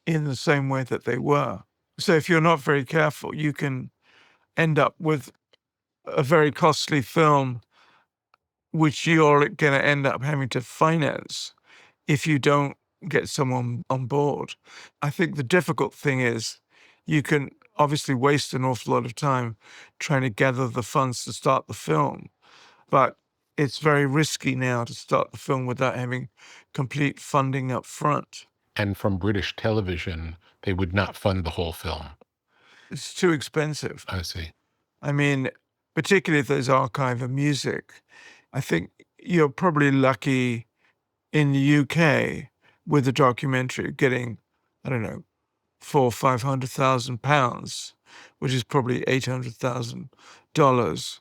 in the same way that they were. So if you're not very careful, you can end up with a very costly film which you're going to end up having to finance if you don't get someone on board. I think the difficult thing is you can obviously waste an awful lot of time trying to gather the funds to start the film, but it's very risky now to start the film without having complete funding up front. And from British television, they would not fund the whole film. It's too expensive. I see. I mean, particularly if there's archive of music. I think you're probably lucky in the UK with a documentary getting, I don't know, £400,000 or £500,000, which is probably $800,000.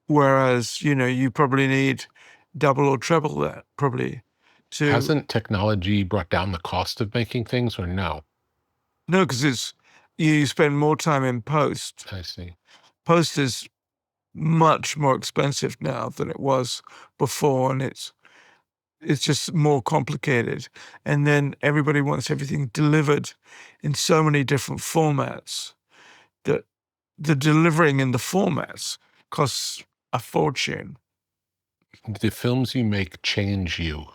Whereas, you probably need double or treble that, probably. Hasn't technology brought down the cost of making things, or no? No, because you spend more time in post. I see. Post is much more expensive now than it was before, and it's just more complicated. And then everybody wants everything delivered in so many different formats that the delivering in the formats costs a fortune. Do films you make change you?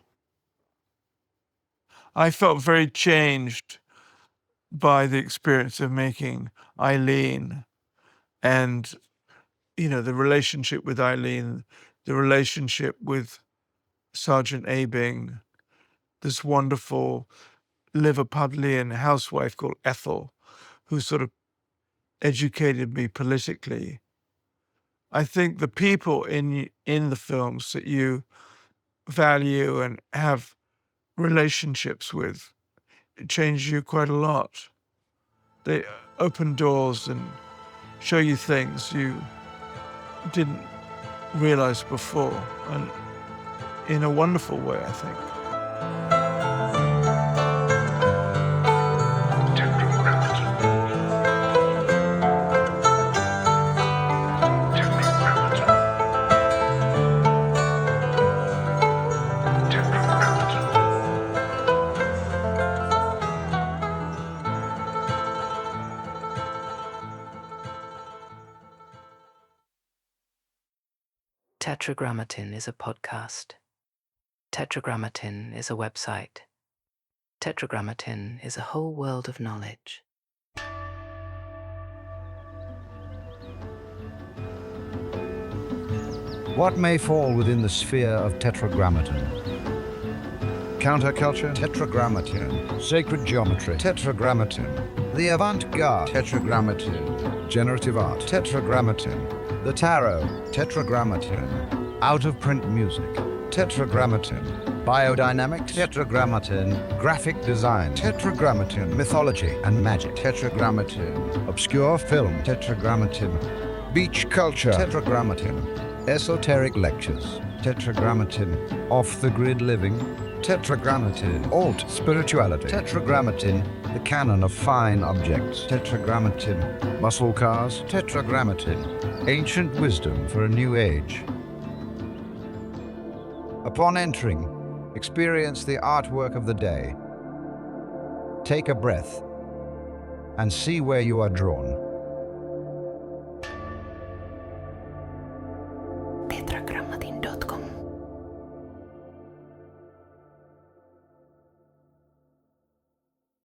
I felt very changed by the experience of making Eileen, and, the relationship with Eileen, the relationship with Sergeant Abing, this wonderful Liverpudlian housewife called Ethel, who sort of educated me politically. I think the people in the films that you value and have relationships with change you quite a lot. They open doors and show you things you didn't realize before, and in a wonderful way, I think. Tetragrammaton is a podcast. Tetragrammaton is a website. Tetragrammaton is a whole world of knowledge. What may fall within the sphere of Tetragrammaton? Counterculture? Tetragrammaton. Sacred geometry? Tetragrammaton. The avant-garde? Tetragrammaton. Generative art? Tetragrammaton. The tarot? Tetragrammaton. Out-of-print music? Tetragrammaton. Biodynamics? Tetragrammaton. Graphic design? Tetragrammaton. Mythology and magic? Tetragrammaton. Obscure film? Tetragrammaton. Beach culture? Tetragrammaton. Esoteric lectures? Tetragrammaton. Off-the-grid living? Tetragrammaton. Alt spirituality? Tetragrammaton. The canon of fine objects? Tetragrammaton. Muscle cars? Tetragrammaton. Ancient wisdom for a new age. Upon entering, experience the artwork of the day. Take a breath and see where you are drawn.